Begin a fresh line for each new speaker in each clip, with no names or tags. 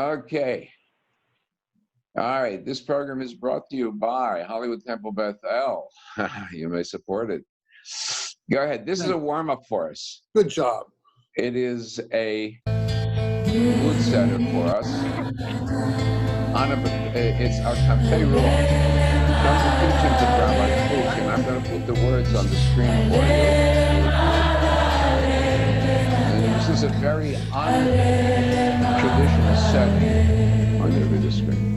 Okay. All right. This program is brought to you by Hollywood Temple Bethel. You may support it. Go ahead. This is a warm-up for us.
Good job.
It is a mood setter for us. It's our cafe rule. From the teachings of Rabbi Kook, and I'm going to put the words on the screen for you. And this is a very untraditional setting. I'll give you the screen.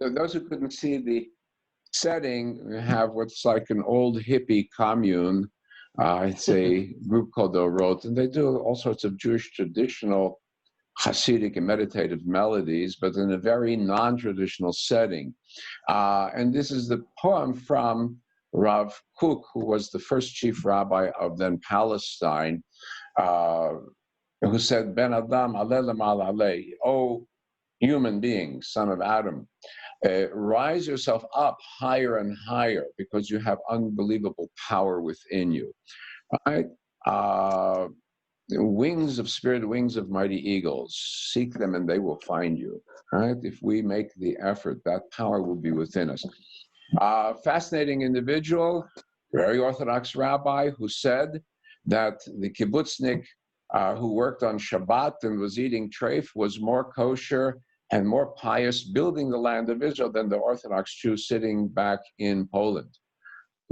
So those who couldn't see the setting, we have what's like an old hippie commune. It's a group called the Orot, and they do all sorts of Jewish traditional Hasidic and meditative melodies, but in a very non-traditional setting. And this is the poem from Rav Kook, who was the first chief rabbi of then Palestine, who said, Ben Adam, aleh lemal aleh, O human being, son of Adam, rise yourself up higher and higher because you have unbelievable power within you. Right? Wings of spirit, wings of mighty eagles, seek them and they will find you. Right? If we make the effort, that power will be within us. Fascinating individual, very Orthodox rabbi who said that the kibbutznik who worked on Shabbat and was eating treif was more kosher and more pious building the land of Israel than the Orthodox Jew sitting back in Poland.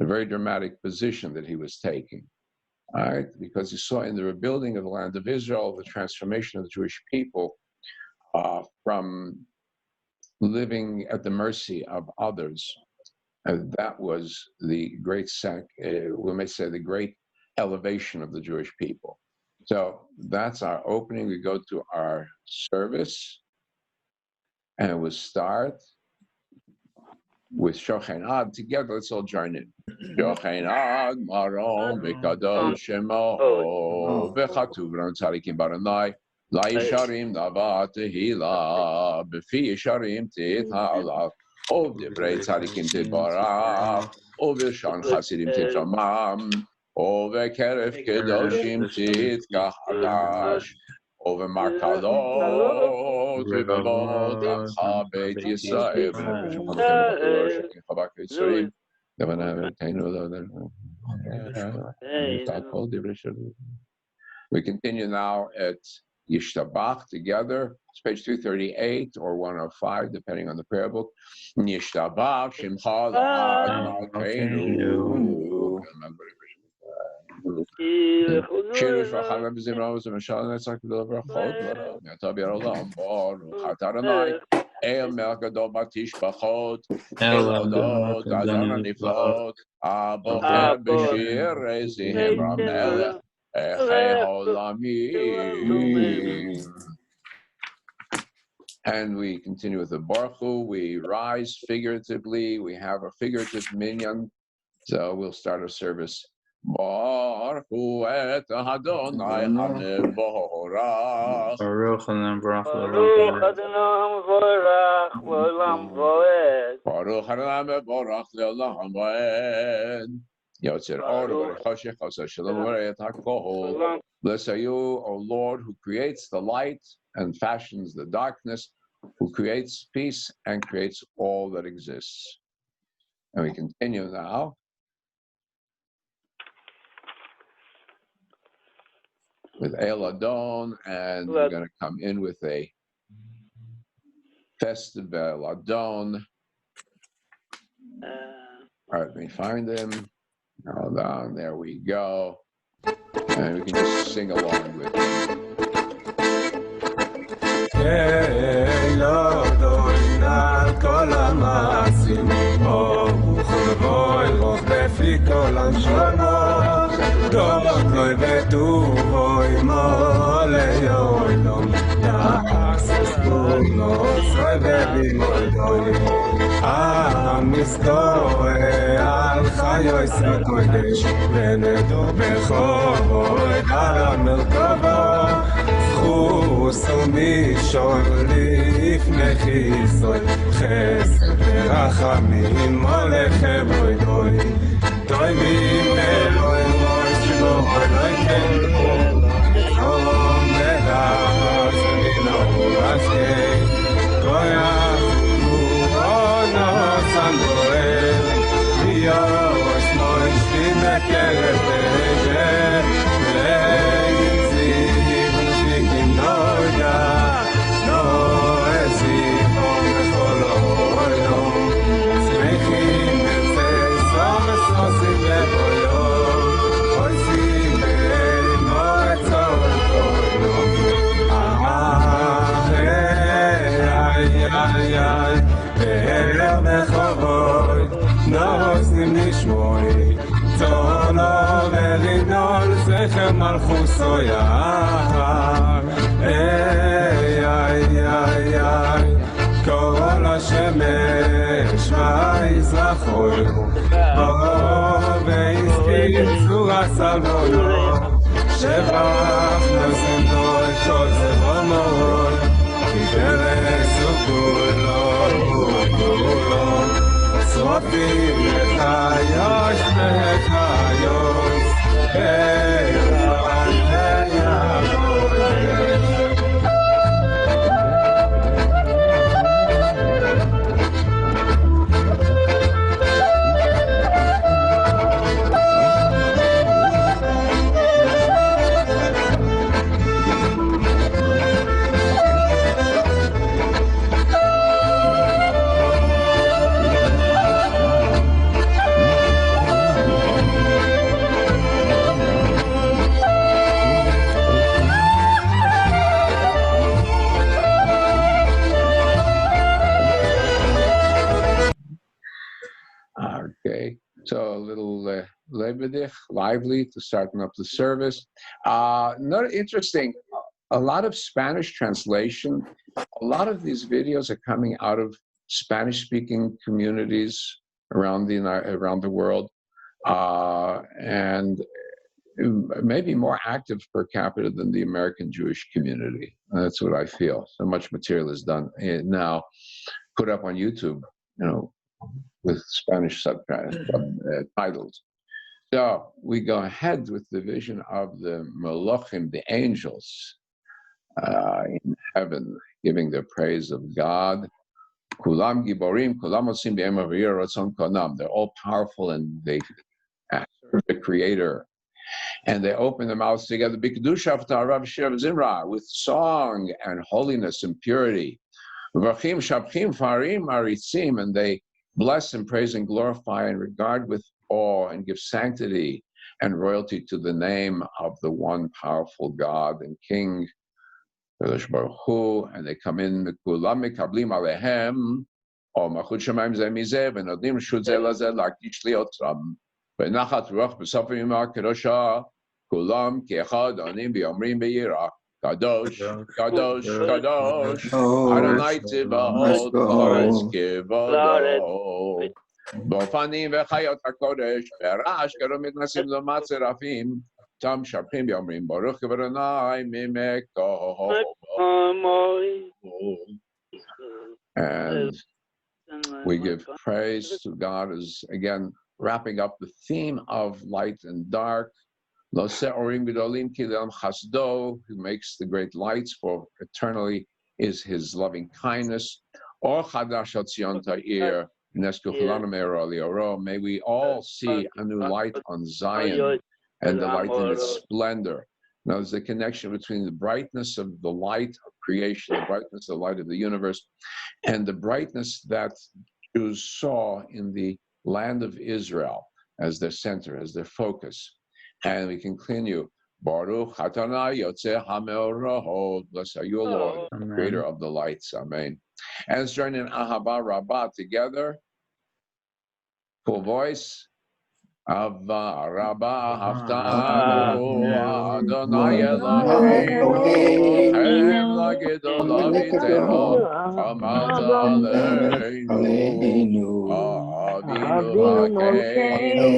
A very dramatic position that he was taking, all right? Because he saw in the rebuilding of the land of Israel the transformation of the Jewish people from living at the mercy of others. And that was the great, we may say, the great elevation of the Jewish people. So that's our opening. We go to our service, and we'll start with Shochen Ad together. Let's all join in. Shochen Ad Marom V'Kadosh Shemo V'Chatuv Ron Tzadikim Baranai La Yisharim Nava Tehila B'Fi Yisharim Tithala Ov Divrei Tzadikim Titbarach Ov Yishan Chasidim Titramam Ov Keref Kedoshim Titkachadash Over Markalot, Rivavot, Amcha, Beit Yisrael, we continue now at Yishtabach together. It's page 238 or 105, depending on the prayer book. Yishtabach, Shimcha, La'ad, Malkeinu. Shirush v'chalav b'zimra v'zimra netzach v'levrachot v'ata b'yarolam baruch Adonai El melech gadol b'tishbachot El odot Adonai niflaot abocher b'shir rezihem ramelech echei holamim. And we continue with the Baruch Hu. We rise figuratively. We have a figurative minyan. So we'll start our service. Baruch Hu et Adonai HaMevorach.
Baruch Adonai Mevorach
L'olam Voed.
Baruch Adonai Mevorach L'olam Voed. Yotzer Or V'Choshech Oseh Shalom V'Reit HaKol. Blessed are you, O Lord, who creates the light and fashions the darkness, who creates peace and creates all that exists. And we continue now with El Adon, and we're going to come in with a festive El Adon. All right, let me find him. Hold on, there we go. And we can just sing along with him. El Adon al kol ha'masim, baruch v'voy roch befi kol anshono. Dom loy betuvoy mole yoylom yachas no soy bebi moydoy am mistoe al chayoy sakodesh benedo bechoy al merkava zchus umishon lifnei chisoy chesed verachamim molechem moydoy toivim Elohim Malchuso yachar, ey, ay, ay, ay, kol hashemesh v'yizrachoy, bo v'yizkitzu asalmono, shevach nozenoi kol zevonoi, kideres ukulo, ukulo, sofim lechayosh mechayosh, hey, Okay, so a little lebendig, lively to starting up the service. Not interesting. A lot of Spanish translation. A lot of these videos are coming out of Spanish-speaking communities around the world, and maybe more active per capita than the American Jewish community. That's what I feel. So much material is done now, put up on YouTube, with Spanish subtitles. So we go ahead with the vision of the Malachim, the angels in heaven, giving the praise of God. Kulam giborim, kulam osim b'em avir ratzon konam. They're all powerful and they serve the Creator. And they open their mouths together, b'kedusha v'ta'arav shir v'zimra, with song and holiness and purity. V'achim shabchim farim aritzim, and they bless and praise and glorify and regard with awe and give sanctity and royalty to the name of the one powerful God and King, Baruch Hu, and they come in, Kulam mikablim alehem, or Machut Shemaim ze mizeh, v'nodim reshut ze lazeh lakdish liotram, v'nachat ruach b'sof yimah kedosha, Kulam ki'echad onim v'yomrim b'yirah, Kadosh, Kadosh, Kadosh, Adonai Tziva'ot, B'aretz Kivodo. Bo'fanim v'chayot HaKodesh, B'erash karo mitnasim l'mat serafim, Tam Sharpim Yomrim, Baruch Adonai Mimeko. And we give praise to God as, again, wrapping up the theme of light and dark. Who makes the great lights, for eternally is his loving kindness. May we all see a new light on Zion and the light in its splendor. Now there's a connection between the brightness of the light of creation, the brightness of the light of the universe, and the brightness that Jews saw in the land of Israel as their center, as their focus. And we continue, Baruch Atana Yotze HaMeorot. Blessed are you, O Lord, creator of the lights. Amen. And let's join in Ahava Rabbah together. Full voice. Ava Rabbah Haftanu Adonai Eloheinu Chem Lagidol Avitenu Chamalta Aleinu Avinu Malkeinu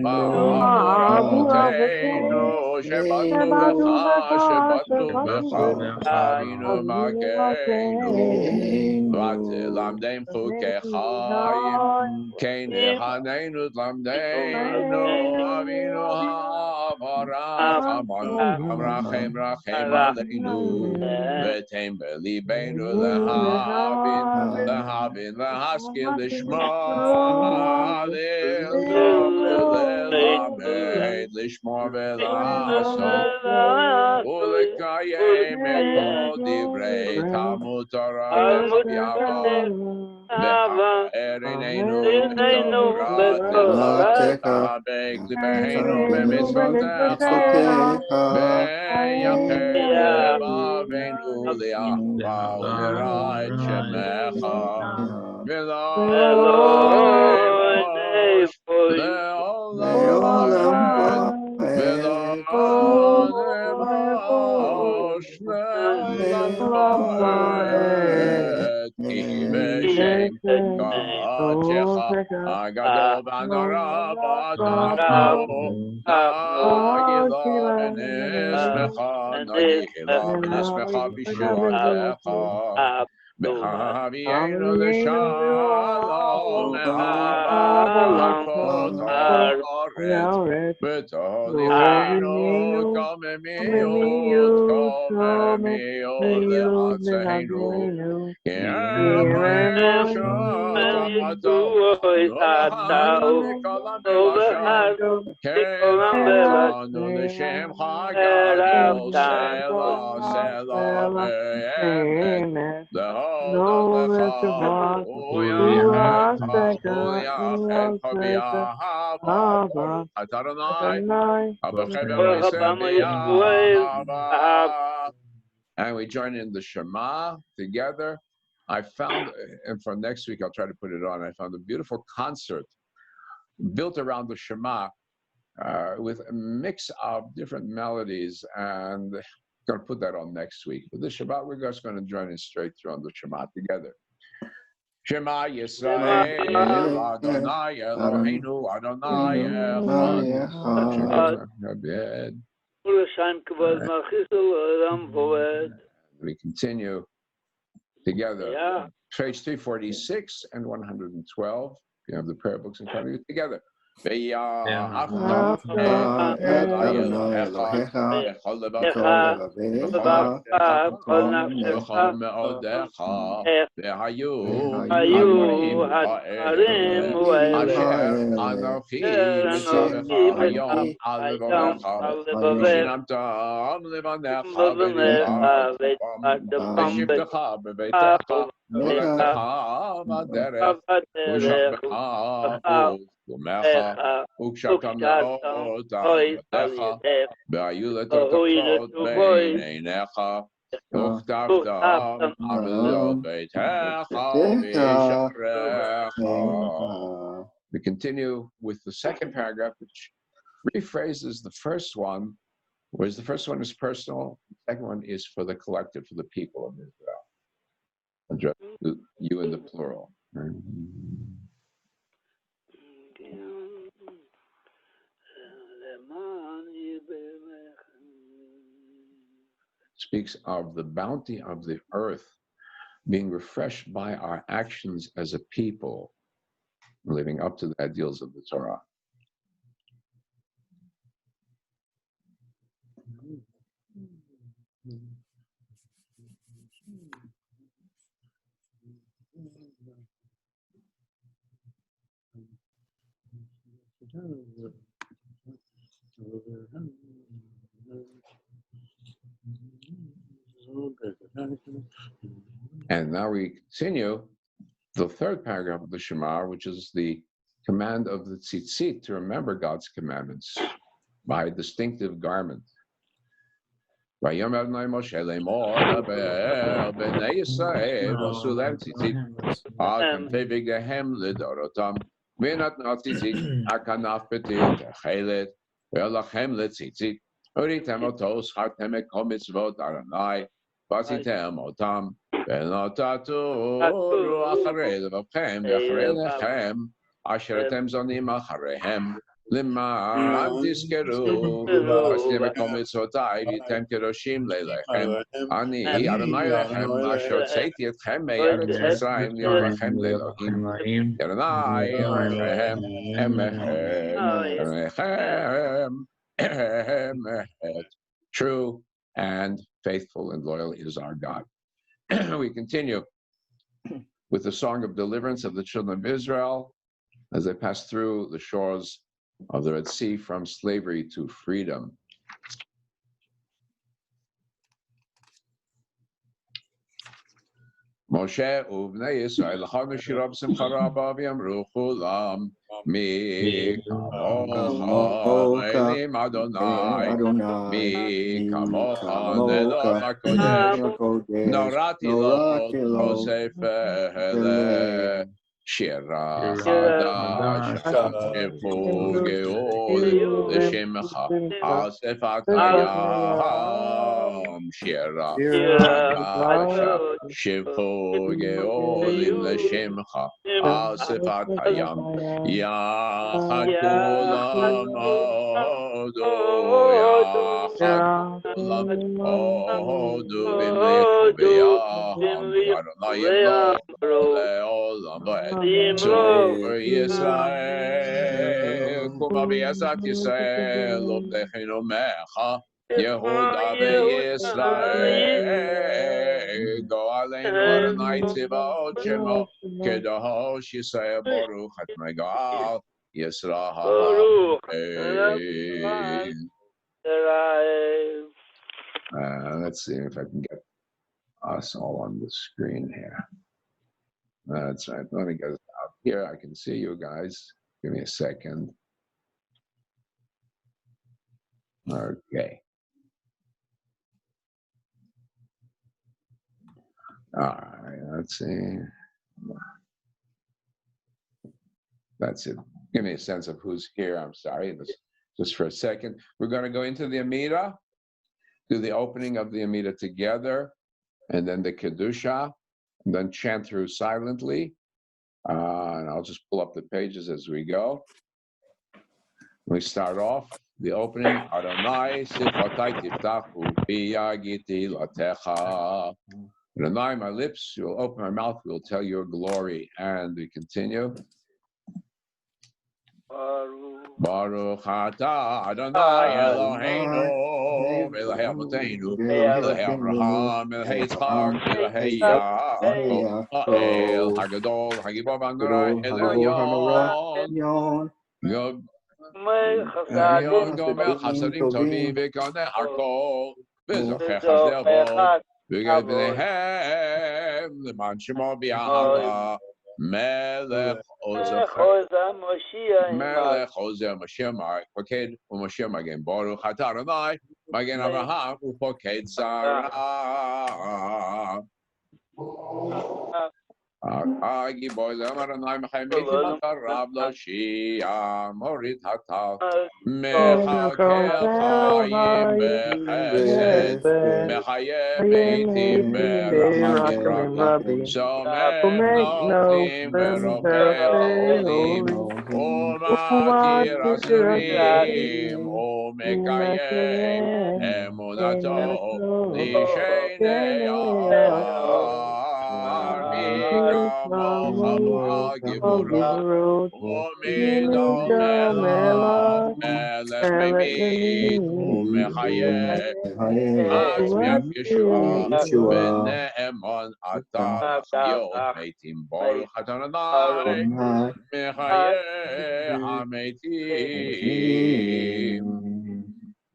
Ba'avu Avoteinu Shebatnu Becha Avinu Malkeinu V'tilamdem Chukei Chaim Kein Hanenu Tlamdeinu Avinu Havarach Amrachem Rachem Aleinu V'tem Belibeinu Lehavin Lehaskil Lishma Lelamed Lishma V'lasot Ulekayem Ekol Divrei Talmud Torah Yavot Erinenu B'Torah Beg Libeinu B'Mitzvotecha B'Yachem Levaveinu Li'achva U'Nira Et Shemecha V'lo Nemosh Le'olam Va'ed V'lo Nemosh Le'olam Va'ed Ki B'Shem Kadecha Agadol V'Nora B'Tachto Nagila V'Nismecha Nagila V'Nismecha B'Shuatecha B'Havienu L'Shalom Me'avam Kol Ha'aretz B'Tolichenu Kol Memiut Le'atzeinu And we join in the Shema together. I found, and for next week, I'll try to put it on, I found a beautiful concert built around the Shema with a mix of different melodies, and I'm going to put that on next week. But the Shabbat, we're just going to join in straight through on the Shema together. Shema Yisrael, Adonai Eloheinu, Adonai Echad. We continue together.
Yeah.
Page 346 and 112. You have the prayer books in front of you together. וקשרת מאוד עבדיך, והיו לטוטפות בין עיניך, וכתבת עבדות ביתך וישמרך. We continue with the second paragraph, which rephrases the first one, whereas the first one is personal, the second one is for the collective, for the people of Israel. Address you in the plural. Speaks of the bounty of the earth being refreshed by our actions as a people, living up to the ideals of the Torah. And now we continue the third paragraph of the Shema, which is the command of the tzitzit to remember God's commandments by a distinctive garment. ויאמר אדוני משה לאמור דבר בני ישראל ועשו להם ציצית על כנפי בגדיהם לדורותם ונתנו ציצית הכנף פתית תכלת ולכם לציצית וראיתם אותו זכרתם את כל מצוות אדוני ועשיתם אותם ולא תטורו אחרי לבבכם ואחרי לכם אשר אתם זונים אחריהם למען תזכרו ועשיתם את כל מצוותיי והייתם קדושים ללכם אני אדוני לכם אשר הוצאתי אתכם מארץ מצרים להיות לכם לאלוהים אדוני לכם אמת. True and faithful and loyal is our God. We continue with the song of deliverance of the children of Israel as they pass through the shores of the Red Sea from slavery to freedom. Moshe ובני ישראל לחגו שירה בשמחה רבה ויאמרו כולם מי כמוך אלים אדוני מי כמוך נלך הקודש נוראתי לו חושף שירה חדש שפו גאול לשמך אספת הים שירה חדש שפו גאולים לשמך אספת הים יחד כולם הודו יחד כולם הודו במלכו ביחד אדוני ימלוך לעולם ועד צור ישראל קומה ביעזת ישראל עובדיכם עמך יהודה וישראל גואלנו אדוני צבאות שמו קדוש ישראל ברוך אדוני גואל ישראל. Let's see if I can get us all on the screen here. That's right. Let me get it out here. I can see you guys. Give me a second. Okay. All right. Let's see. That's it. Give me a sense of who's here. I'm sorry, just for a second. We're going to go into the Amida, do the opening of the Amida together, and then the Kedusha, and then chant through silently. And I'll just pull up the pages as we go. We start off the opening. Adonai sifatai tiftachu pi yagiti latecha. Adonai, my lips, you will open my mouth, we will tell your glory. And we continue. Baruch atah Adonai Eloheinu, Elahei Avotenu, Elahei Abraham, Elahei Yitzchak, Elahei Yaakov, Ha'el Hagadol, Hagibor Vanora, Elyon, Gomer Chasadim Tovim, V'koneh Hakol, V'zocher Chasdevot, V'gei B'neihem, L'man Shemo B'Yahava, Melech Ozer Moshiach Poked uMoshiach Magen Baruch Atah Adonai Magen Avraham uPoked Sarah Giboy Lemar Adonai Mechayim Mikim Atarav Loshia Morit Hatav Mechakel Chayim Bechesed Mechayim Eitim Berachmanim Rabim Somer Nochim Veropech Olim Umatir Aserim Umekayem Emunato Lishenei Gibura, Umidom Melech Mimid, Umechayeh, Matzmiach Yeshua, Bene'eman Atah, Yod Meitim Baruch Adonai, Mechayeh HaMeitim.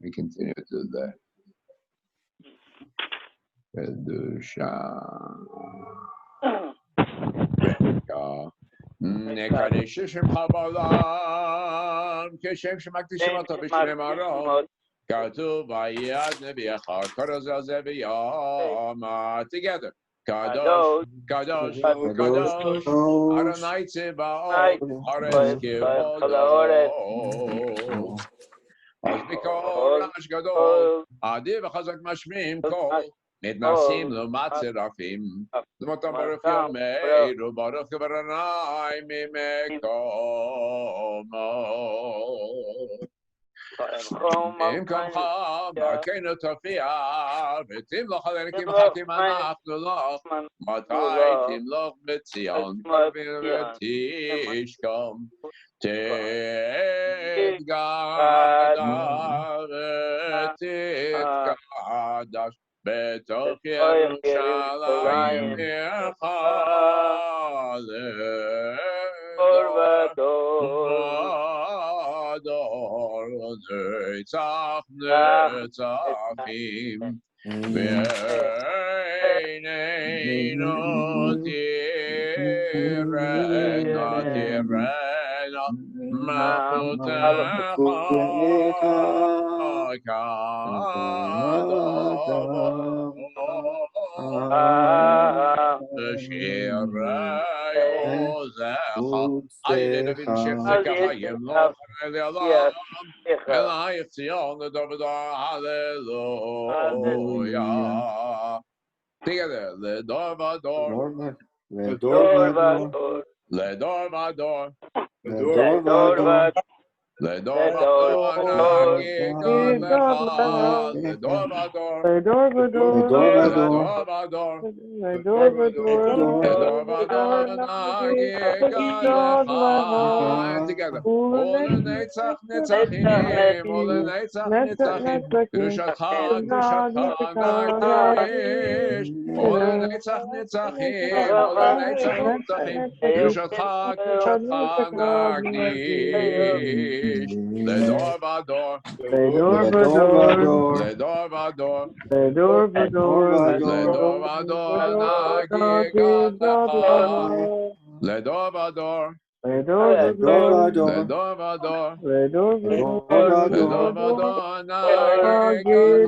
We continue to do that. Kedusha. Nekadesh Shem Chabalam, Keshem Shemakdishim Ato B'Shnei Marom, Katuv Vayad Nebiacha, Kadosh Zeviyama, together. Kadosh, Kadosh, Kadosh, Adonai Tzebaot, Haaretz Kivodo, Az B'Kol Rash Gadol, Adi V'Chazak Mashmim Kol. Nitnasim lo matzerafim, l'motam baruch yomeiru, baruch Adonai mimekomo. Im kamcha, b'arkeinu tofia, v'timloch alenikim chakim anachnu loch, matai timloch b'tzion, v'tishkom, titgada v'titgadash, Betoch Yerushalayim Ador Netzach Netzachim V'eineinu tirena tirena Malchutecha Together, le dor vador, le dor vador, le dor vador, le dor vador. Le dor vador, le dor vador, le dor vador, le dor vador, together. Ole netzach netzachim, ole netzach netzachim, kedushatcha nagdish. Ole netzach netzachim, ole netzach netzachim, kedushatcha nagdish. Le dor vador, le dor vador, le dor vador, le dor vador, le dor vador, le dor vador, le dor vador, le dor vador, le dor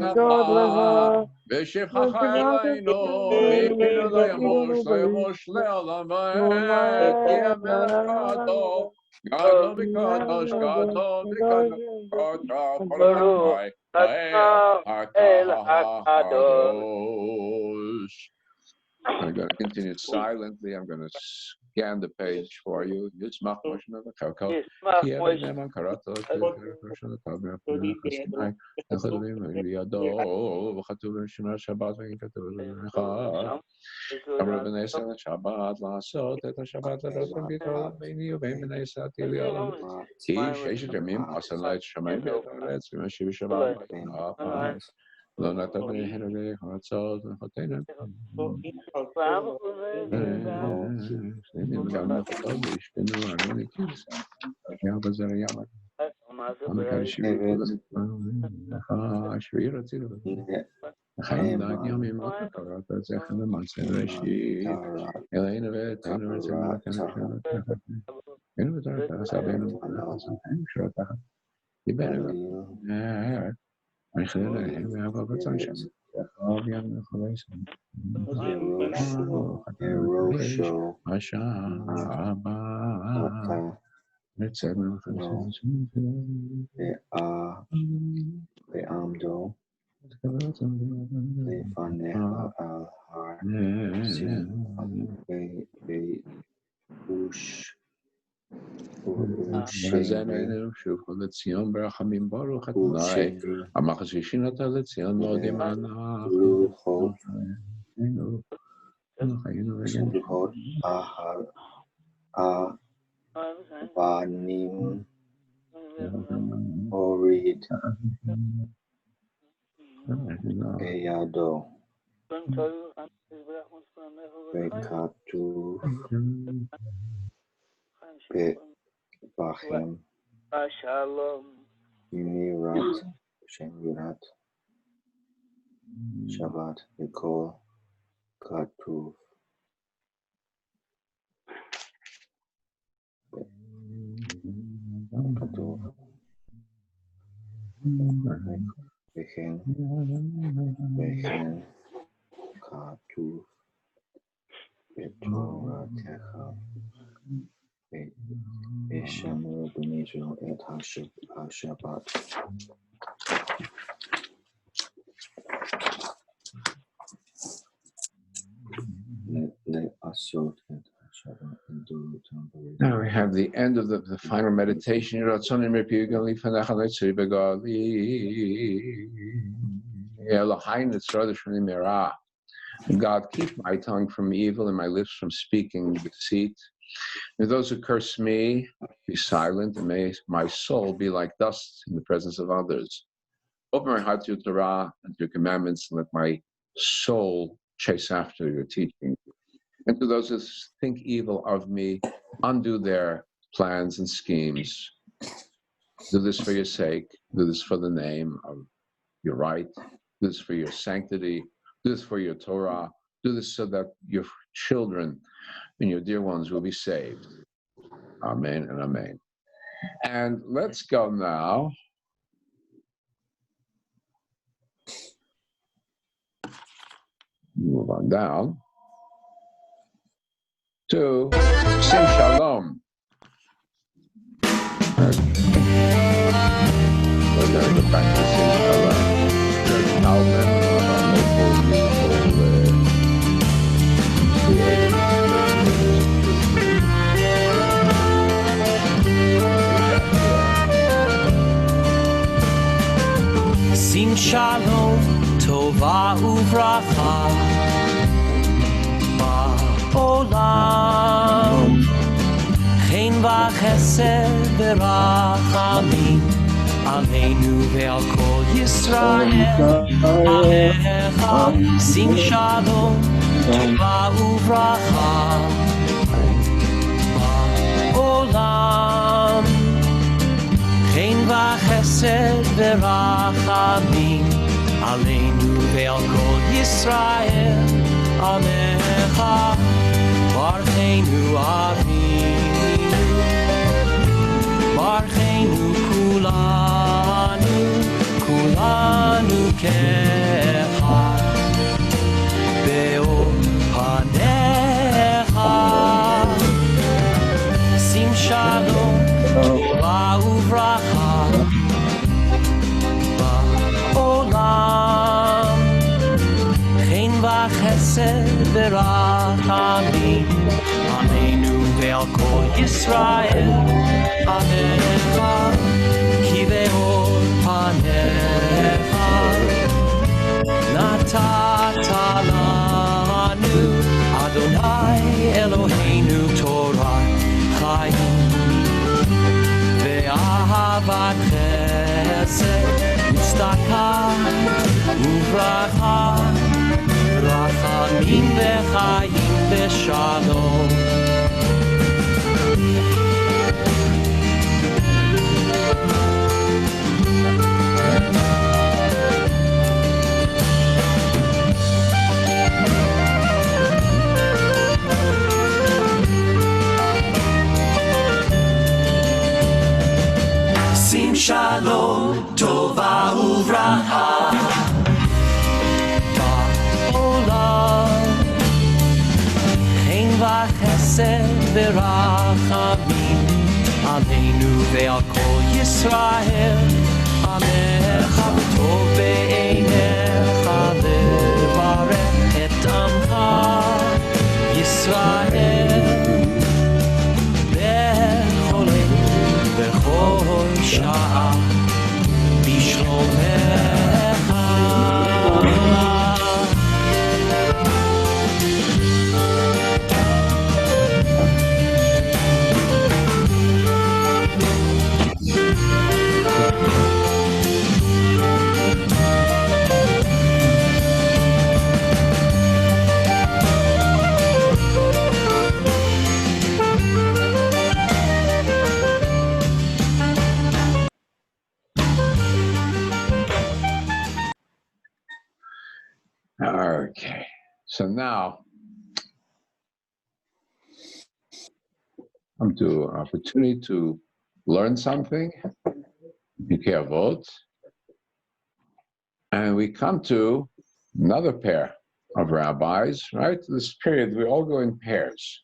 vador, ושפחך אלינו, ואינו לא ימוש לעולם ועד, כי המלך קדוש, Gadol v'kadosh, gadol v'kadosh, gadol
Baruch
v'kadosh,
El
HaKadosh. I'm going to continue silently. I'm going to scan the page for you. Yismach Moshe Navachakal. Ki Eved Neman Karato, Ki Eved Roshon Tavra, Chaskinai, Echodim Yado, V'chatuv Shemar Shabbat, V'chatuv V'chad. Amar B'nei Yisrael Shabbat, La'asot, Et HaShabbat, L'Rotem B'Torah, B'ini U'Bein B'nei Yisrael T'Iliyah. Ki Sheshet Yamim, Asar La'et Shamayim B'Eretz, V'Mashiv Shabbat, לא נתת להרבה חרצות וחותנת. גם נפתות וישכנו ערים לכיס. גם בזר ימה. המקר שביעי השביעי רצינו. החיים דעת ימים עוד תורת הזכר למעשה ראשית. אלינו ותנו ורצינו לכאן כשאלה. היינו בתורת הסבינו חיים שרות תחת. דיברנו. I said, we have a potential. זמנו שוב לציון ברחמים ברוך אדוני המחשישים אותה לציון מאוד ימנה חיינו
סליחות הבנים הוריד בידו וכתוב בכם ימירת שם ימירת שבת בכל כתוב וכן כתוב בתורתך ושמרו בני ישראל את השבת. לעשות את השבת לדורותם.
Now we have the end of the final meditation. Ratzonim repiugan lifanach haletzri begali Eloheinu tzrodesh v'nimera. God, keep my tongue from evil and my lips from speaking deceit. May those who curse me be silent, and may my soul be like dust in the presence of others. Open my heart to your Torah and to your commandments, and let my soul chase after your teaching. And to those who think evil of me, undo their plans and schemes. Do this for your sake. Do this for the name of your right. Do this for your sanctity. Do this for your Torah. Do this so that your children and your dear ones will be saved. Amen and amen. And let's go now move on down to Sing Shalom. We're going to go back to Sing Shalom. There's Calvin,
Sim shalom, tova uvracha ba'olam chen v'chesed v'rachamim aleinu ve'al kol Yisrael alecha. Sim shalom, tova uvracha ba'olam chen v'chesed v'rachamim aleinu ve'al kol Yisrael alecha. Barcheinu avinu, barcheinu kulanu, kulanu ke'echad be'or panecha. Sim shalom רווחה בעולם, חן וחסד ורחמים עלינו ועל כל ישראל, עליך כי באור פניך נתת לנו, אדוני אלוהינו תורת חיים ואהבת חסד וצדקה וברכה, רחמים וחיים ושלום. שים שלום, טובה וברכה בעולם, חן וחסד ורחמים עלינו ועל כל ישראל, עמך וטוב בעיניך לברך את עמך ישראל בכל עת בכל שעה בשלומך.
Okay, so now come to an opportunity to learn something, and we come to another pair of rabbis, right? This period, we all go in pairs.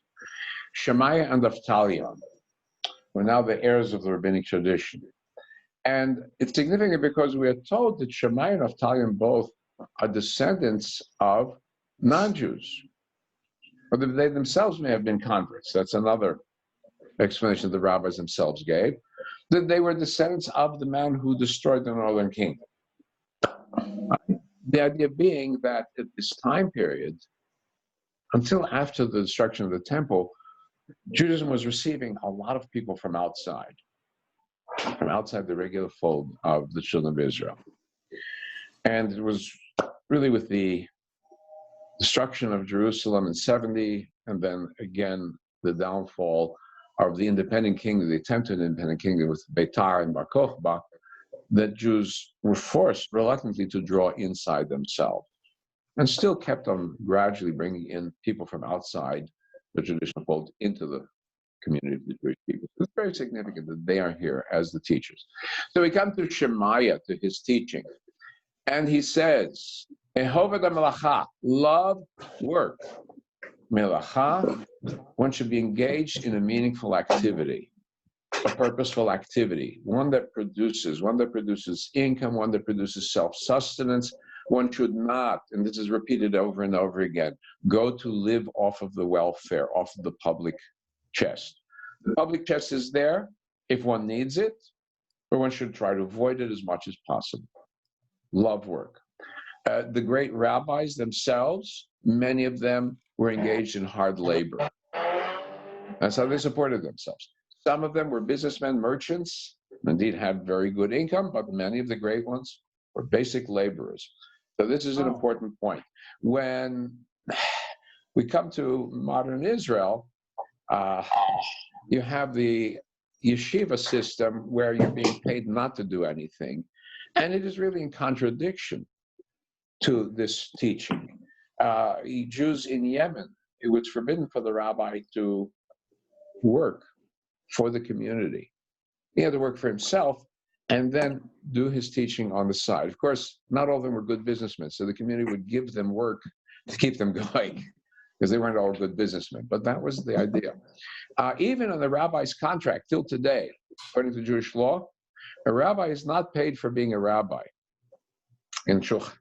Shemaiah and Avtalion were now the heirs of the rabbinic tradition. And it's significant because we are told that Shemaiah and Avtalion both are descendants of non-Jews. Or they themselves may have been converts. That's another explanation the rabbis themselves gave, that they were descendants of the man who destroyed the northern kingdom. The idea being that at this time period, until after the destruction of the temple, Judaism was receiving a lot of people from outside the regular fold of the children of Israel. And it was really with the destruction of Jerusalem in 70, and then again the downfall of the independent kingdom, the attempted independent kingdom with Beitar and Bar Kokhba, that Jews were forced reluctantly to draw inside themselves, and still kept on gradually bringing in people from outside the traditional fold into the community of the Jewish people. It's very significant that they are here as the teachers. So we come to Shemaiah, to his teaching. And he says, Ehoved ha-melacha, love work. Melacha, one should be engaged in a meaningful activity, a purposeful activity, one that produces income, one that produces self-sustenance. One should not, and this is repeated over and over again, go to live off of the welfare, off of the public chest. The public chest is there if one needs it, but one should try to avoid it as much as possible. Love work. The great rabbis themselves, many of them were engaged in hard labor. That's how they supported themselves. Some of them were businessmen, merchants, indeed had very good income, but many of the great ones were basic laborers. So this is an important point. When we come to modern Israel, you have the yeshiva system where you're being paid not to do anything. And it is really in contradiction to this teaching. Jews in Yemen, it was forbidden for the rabbi to work for the community. He had to work for himself and then do his teaching on the side. Of course, not all of them were good businessmen, so the community would give them work to keep them going, because they weren't all good businessmen. But that was the idea. Even on the rabbi's contract till today, according to Jewish law, A rabbi is not paid for being a rabbi. In Shulchan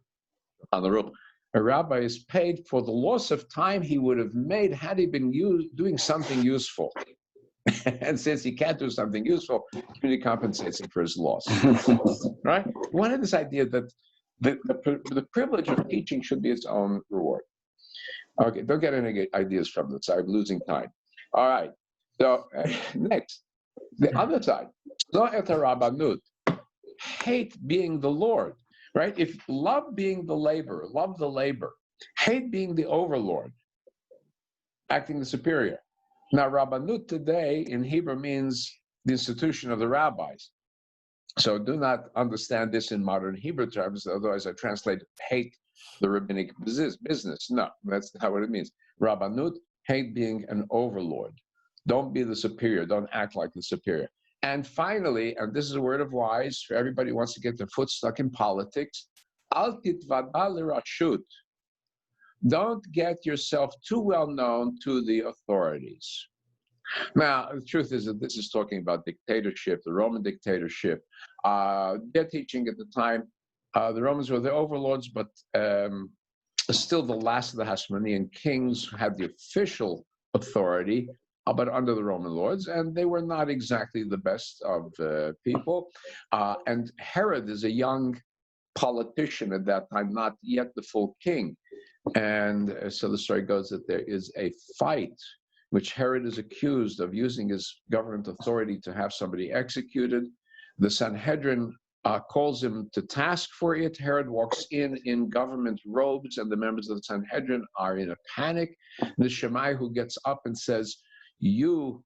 Aruch, a rabbi is paid for the loss of time he would have made had he been doing something useful. And since he can't do something useful, community compensates him for his loss. Right? One of this idea that the privilege of teaching should be its own reward. Okay, don't get any ideas from this. I'm losing time. All right. So next, the other side. Hate being the Lord. Right? If love being the labor, love the labor, hate being the overlord, acting the superior. Now, Rabbanut today in Hebrew means the institution of the rabbis. So do not understand this in modern Hebrew terms, otherwise I translate hate the rabbinic business. No, that's not what it means. Rabbanut, hate being an overlord. Don't be the superior. Don't act like the superior. And finally, and this is a word of wise for everybody who wants to get their foot stuck in politics, Al titvada l'rashut. Don't get yourself too well known to the authorities. Now, the truth is that this is talking about dictatorship, the Roman dictatorship. Their teaching at the time, the Romans were the overlords, but still the last of the Hasmonean kings had the official authority, but under the Roman lords, and they were not exactly the best of people. And Herod is a young politician at that time, not yet the full king. And so the story goes that there is a fight which Herod is accused of using his government authority to have somebody executed. The Sanhedrin calls him to task for it. Herod walks in government robes, and the members of the Sanhedrin are in a panic. The neshamah who gets up and says, "You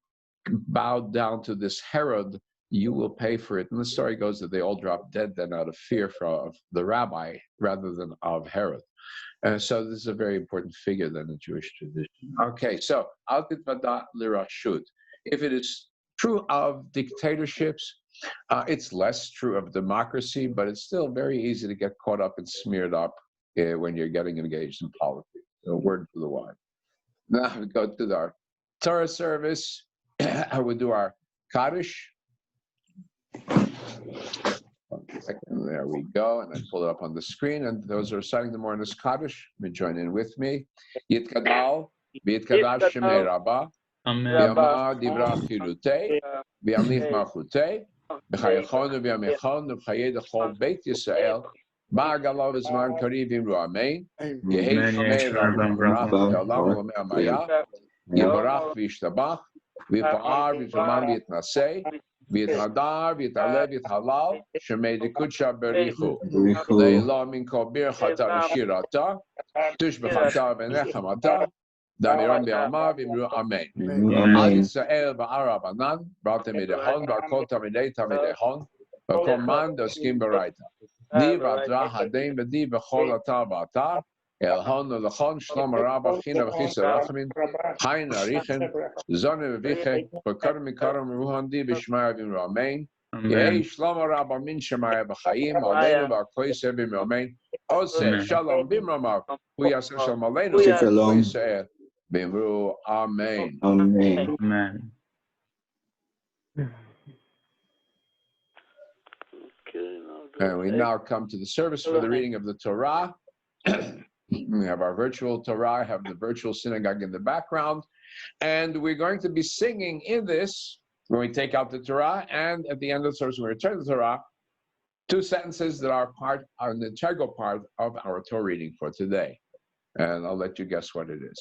bowed down to this Herod, you will pay for it." And the story goes that they all dropped dead then out of fear of the rabbi rather than of Herod. So this is a very important figure then in Jewish tradition. Okay, so al titvada l'rashut. If it is true of dictatorships, it's less true of democracy, but it's still very easy to get caught up and smeared up when you're getting engaged in politics. So word for the wise. Now we go to our Torah service. We do our Kaddish. Second, there we go, and I pull it up on the screen. And those who are reciting the Morning Kaddish, may join in with me. Yitkadal, Yitkadal Shemei Rabbah, V'yama Divra Chilutei, V'yamlich Malchutei, V'chayechonu V'yamechonu V'chayei D'chol Beit Yisrael, Ba'agalav Zman Kariv Imru Amen, Yehei Shemei Rabbah V'rach V'olam V'omei Amaya, Yibarach V'yishtabach, V'yipa'ar V'yitzaman V'yitnasei, V'yithadar, v'yitalev, v'yithalal, shemei dekudsha berichu. Le'ila min kol birchata v'shirata, tush b'chata v'nechamata, damiram b'yama v'imru amen. Al Yisrael v'ara banan, b'atem edechon, v'akol tamidei tamidechon, v'kol man doskim b'raita. Di v'atra hadein v'di v'chol atar v'atar, Elhon Lechon Shlom Rabba China V'Chisa Rachmin Hain Arichen Zone V'Viche V'Karam Mikaram Ruhan Di B'Shmaya V'Imru Amen Yehei Shlom Rabba Min Shemaya B'Chaim Aleinu V'Akoyse V'Imru Amen Ose Shalom B'Imramav Hu Yaseh Shalom Aleinu V'Akoyse V'Imru Amen.
Amen.
Amen.
And we now come to the service for the reading of the Torah. We have our virtual Torah, have the virtual synagogue in the background, and we're going to be singing in this when we take out the Torah, and at the end of the service when we return to the Torah, two sentences that are an integral part of our Torah reading for today. And I'll let you guess what it is.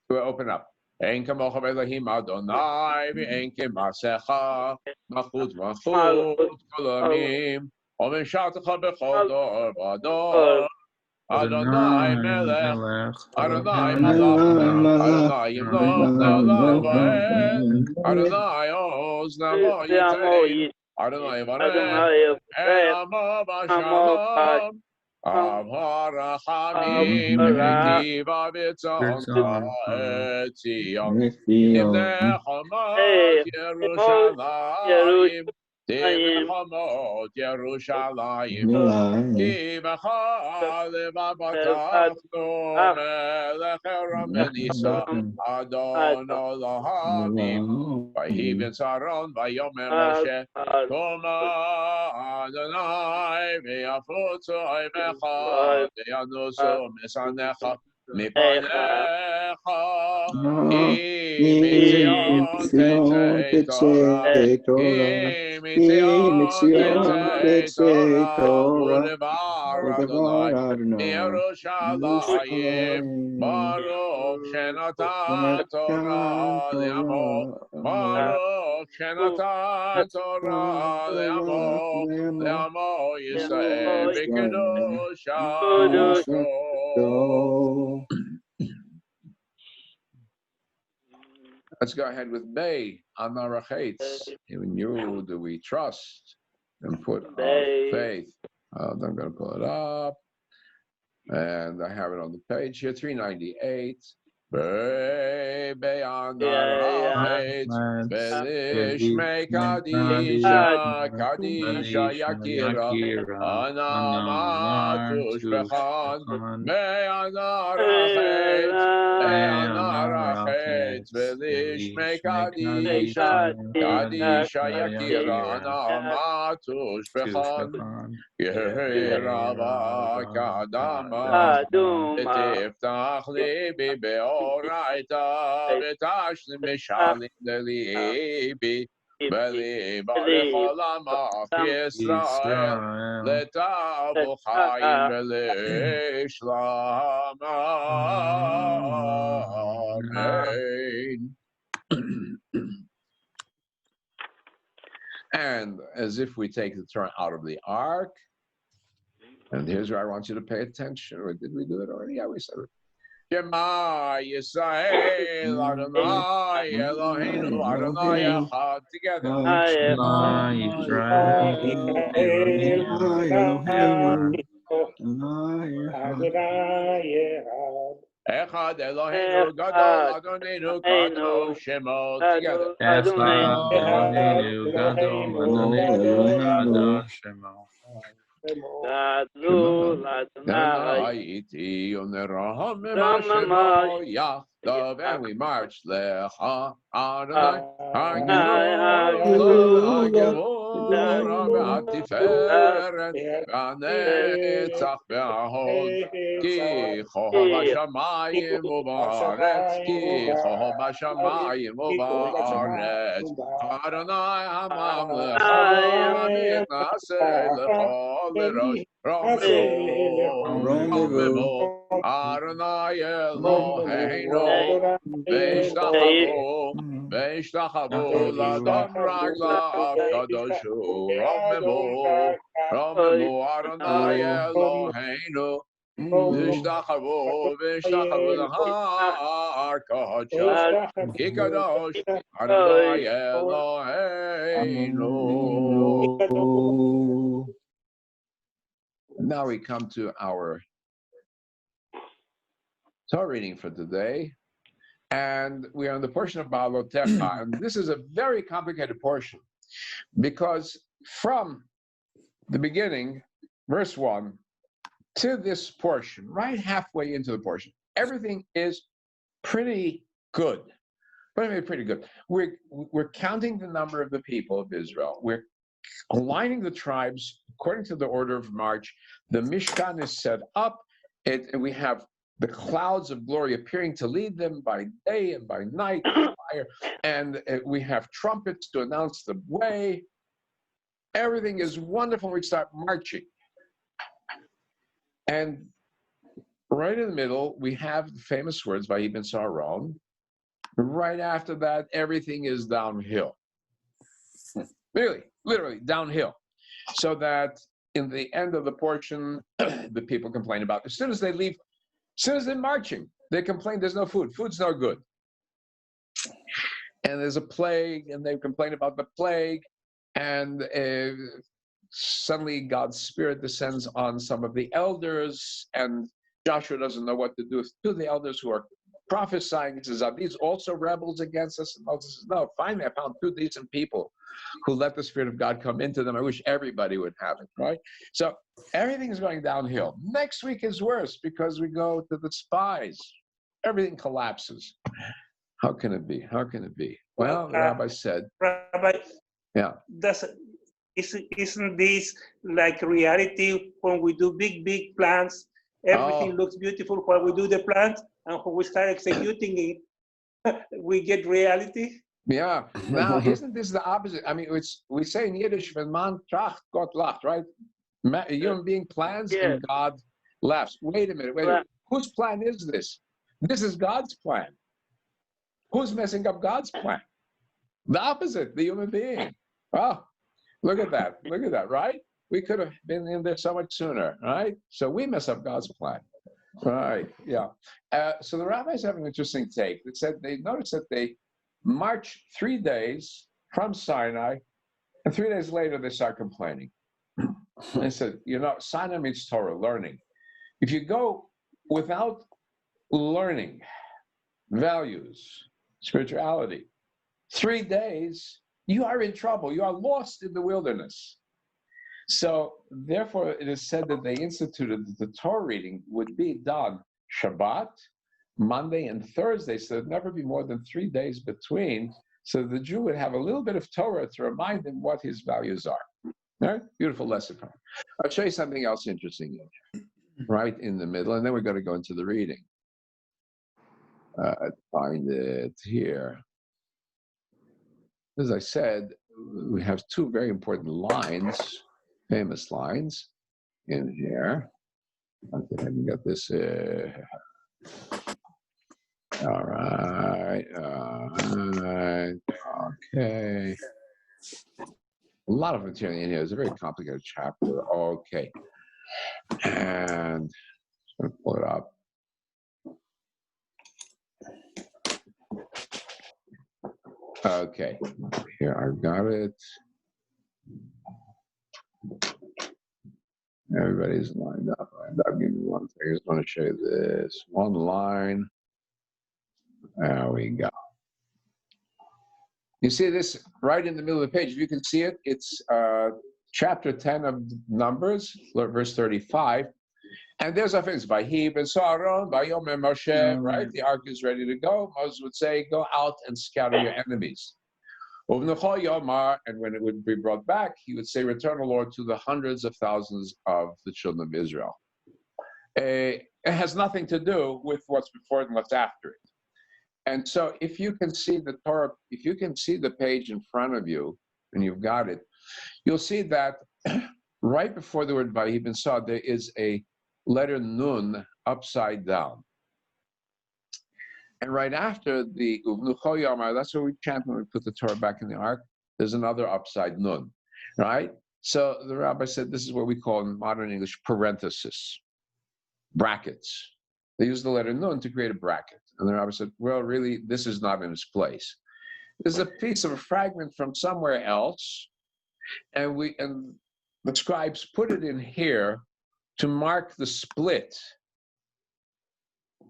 We'll open up. Ein kamocha v'Elohim Adonai v'ein k'masecha machut machut kolamim omen shaltecha b'chol dor v'ador Adonai Melech, Adonai Malach, Adonai Yimloch Le'olam Va'ed, Adonai Oz Namo Yitei, Adonai Varech, Elamo B'Shalom, Avarachamim V'Tiv Avitzon Ta'etzion, Yimnei Chomat Yerushalayim, Tivchomot Yerushalayim. Ki b'chal levavatachnu melech Eram v'nisa Adon Elohim. Vayivin Saron vayomer Moshe Toma Adonai v'yafutzu oimecha v'yanusu misanecha mipanecha ki mitzion tetzei Torah ki mitzion tetzei Torah ulevar Adonai Yerushalayim Baruch shenatan Torah le'amo Baruch shenatan Torah le'amo Yisrael v'kedushato. Let's go ahead with Bay on Marachetz. In you do we trust and put our faith. I'm going to pull it up. And I have it on the page here, 398. Beyond Belishme Kadisha Yakira Anamatush Bechan Beyond Arachet Belishme Kadisha Yakira Anamatush Bechan Yerava Kadama Tiftach Libi Beoraita Vitashni Mishalim Delibi Beli Barechol Amach Yisrael Letavu Chaim Belishlam Amen. And as if we take the turn out of the ark, and here's where I want you to pay attention. Or did we do it already? Yeah, we said it. Shema Yisrael Adonai Eloheinu Adonai Echad. Together.
Shema Yisrael
Echad Eloheinu Gadol Adonenu Kadosh Shemo. Together.
Echad Eloheinu Gadol Adonenu Kadosh Shemo.
And we march Lecha Adonai Tiferet V'Netzach V'Hod Ki Chohov Hashamayim U'Ba'aretz Ki Chohov Hashamayim U'Ba'aretz Adonai HaMamlecha Mitnaseh L'Chol L'Rosh Romemu Adonai Eloheinu Ve'ishtachavu L'Adon Raglav Kadoshu Romemu Adonai Eloheinu Ve'ishtachavu L'Har Kadosh Ki Kadosh Adonai Eloheinu. Now we come to our Torah reading for today, and we are in the portion of Ba'alotecha, and this is a very complicated portion, because from the beginning, verse 1, to this portion, right halfway into the portion, everything is pretty good. What do I mean pretty good? We're counting the number of the people of Israel. We're aligning the tribes according to the order of march. The Mishkan is set up. We have the clouds of glory appearing to lead them by day and by night, and we have trumpets to announce the way. Everything is wonderful. We start marching. And right in the middle, we have the famous words by Ibn Saron. Right after that, everything is downhill. Really, literally downhill. So that in the end of the portion, the people complain about, as soon as they leave, as soon as they're marching, they complain there's no food. Food's no good. And there's a plague, and they complain about the plague. And suddenly God's Spirit descends on some of the elders, and Joshua doesn't know what to do to the elders who are prophesying. He says, are these also rebels against us? And Moses says, no, finally I found 2 decent people who let the Spirit of God come into them. I wish everybody would have it, right? So everything is going downhill. Next week is worse because we go to the spies. Everything collapses. How can it be? How can it be? Well, the rabbi said,
Rabbi,
yeah.
Isn't this like reality when we do big plans? Everything looks beautiful while we do the plans, and when we start executing it, we get reality.
Yeah. Now, isn't this the opposite? I mean, we say in Yiddish, "Wenn man tracht, Gott lacht," right? A human being plans and God laughs. Wait a minute. Whose plan is this? This is God's plan. Who's messing up God's plan? The opposite, the human being. Oh, look at that. Look at that, right? We could have been in there so much sooner, right? So we mess up God's plan. Right, yeah. So the rabbis have an interesting take. It said they noticed that they march 3 days from Sinai, and 3 days later they start complaining. They said, you know, Sinai means Torah, learning. If you go without learning values, spirituality, 3 days, you are in trouble. You are lost in the wilderness. So therefore, it is said that they instituted that the Torah reading would be done Shabbat, Monday, and Thursday, so there'd never be more than 3 days between, so the Jew would have a little bit of Torah to remind him what his values are. All right? Beautiful lesson. I'll show you something else interesting right in the middle, and then we're going to go into the reading. Find it here. As I said, we have 2 very important lines, famous lines in here. I think I can get this. All right. Okay. A lot of material in here. It's a very complicated chapter. Okay. And just going to pull it up. Okay, here I've got it. Everybody's lined up. Give me 1 second. I just want to show you this. 1 line. There we go. You see this right in the middle of the page. If you can see it, it's chapter 10 of Numbers, verse 35. And there's our things, Vayhi ben Saron, Vayom and Moshe, right? The ark is ready to go. Moses would say, go out and scatter your enemies. And when it would be brought back, he would say, return, O Lord, to the hundreds of thousands of the children of Israel. It has nothing to do with what's before it and what's after it. And so if you can see the Torah, if you can see the page in front of you, and you've got it, you'll see that right before the word Vayhi ben Saron, there is a letter Nun upside down. And right after the Uvnucho Yomar, that's what we chant when we put the Torah back in the ark, there's another upside Nun, right? So the rabbi said this is what we call in modern English parenthesis, brackets. They use the letter Nun to create a bracket. And the rabbi said, well, really, this is not in its place. There's a piece of a fragment from somewhere else, and the scribes put it in here to mark the split,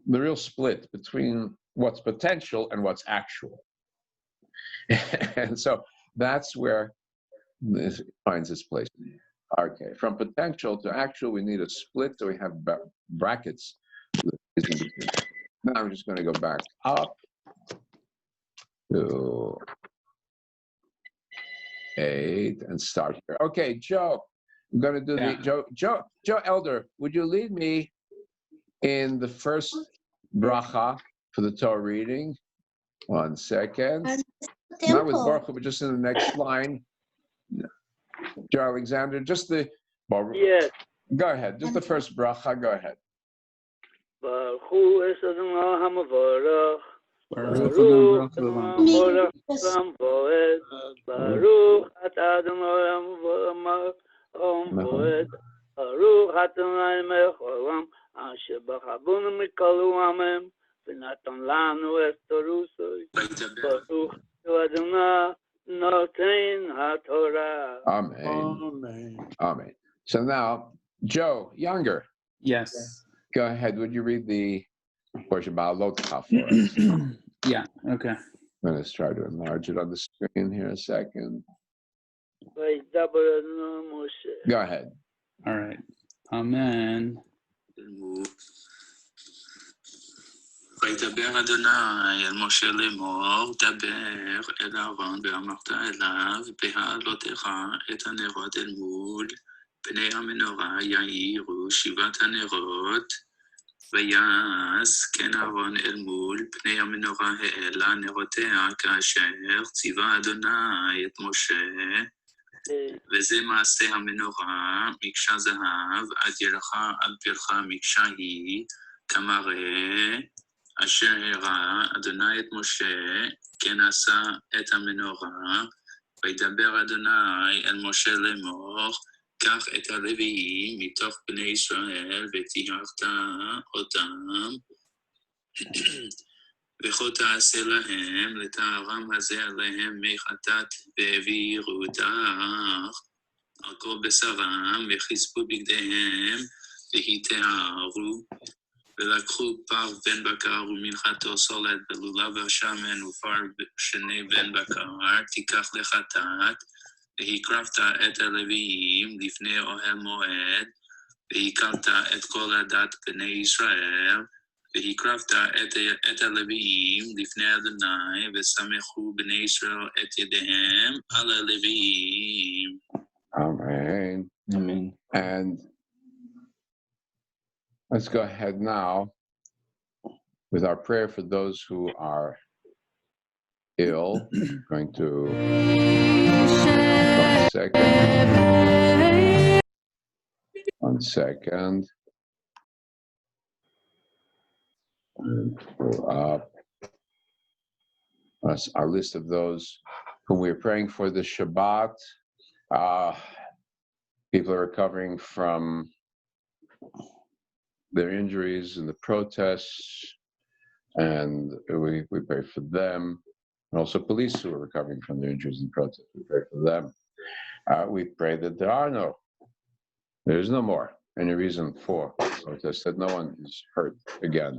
the real split between what's potential and what's actual. And so that's where this finds its place. Okay, from potential to actual, we need a split, so we have brackets. Now I'm just going to go back up to 8 and start here. Okay, Joe. I'm going to do the Joe Elder. Would you lead me in the first bracha for the Torah reading? 1 second. Not with Baruch, but just in the next line. Joe Alexander, just the.
Yes.
Go ahead. Just the first bracha. Go ahead.
Baruch es Adonai HaMavorach.
Baruch
Baruch Baruch Adonai HaMavorach. Baruch Adonai Mecholam, Asher B'chabunu Mikol U'amim, V'natan Lanu Es Torusoi. Baruch Adonai Noten HaTorah.
Amen. Amen. So now, Joe, younger.
Yes.
Go ahead. Would you read the portion Baalotcha for us.
Yeah, okay.
I'm going to try to enlarge it on the screen here a second. Go ahead.
All right. Amen.
וידבר אדוני אל משה לאמור, דבר אל אהרון ואמרת אליו, בהעלותך את הנרות אל מול פני המנורה יאירו שבעת הנרות, ויעש כן אהרון אל מול פני המנורה האלה נרותיה, כאשר ציווה אדוני את משה, וזה מעשה המנורה, מקשה זהב, עד ירחה על פרחה מקשה היא, כמראה, אשר הראה אדוני את משה, כן עשה את המנורה, וידבר אדוני אל משה לאמור, קח את הלוויים מתוך בני ישראל, וטיהרת אותם, וכה תעשה להם, לטהרם הזה עליהם מי חטאת, והעבירו אותך על כל בשרם, וכיספו בגדיהם, והיטהרו, ולקחו פר בן בקר ומנחתו סולת בלולב השמן ופר שני בן בקר, תיקח לחטאת, והקרבת את הלוויים לפני אוהל מועד, והקלת את כל עדת בני ישראל, והקרבת את הלוויים לפני אדוני, וסמכו בני ישראל את ידיהם על הלוויים.
Amen.
Amen.
And let's go ahead now with our prayer for those who are ill. Going to 1 second. Pull up our list of those whom we're praying for this Shabbat. People are recovering from their injuries in the protests, and we pray for them. And also police who are recovering from their injuries in protests, we pray for them. We pray that there is no more any reason for protests, that no one is hurt again.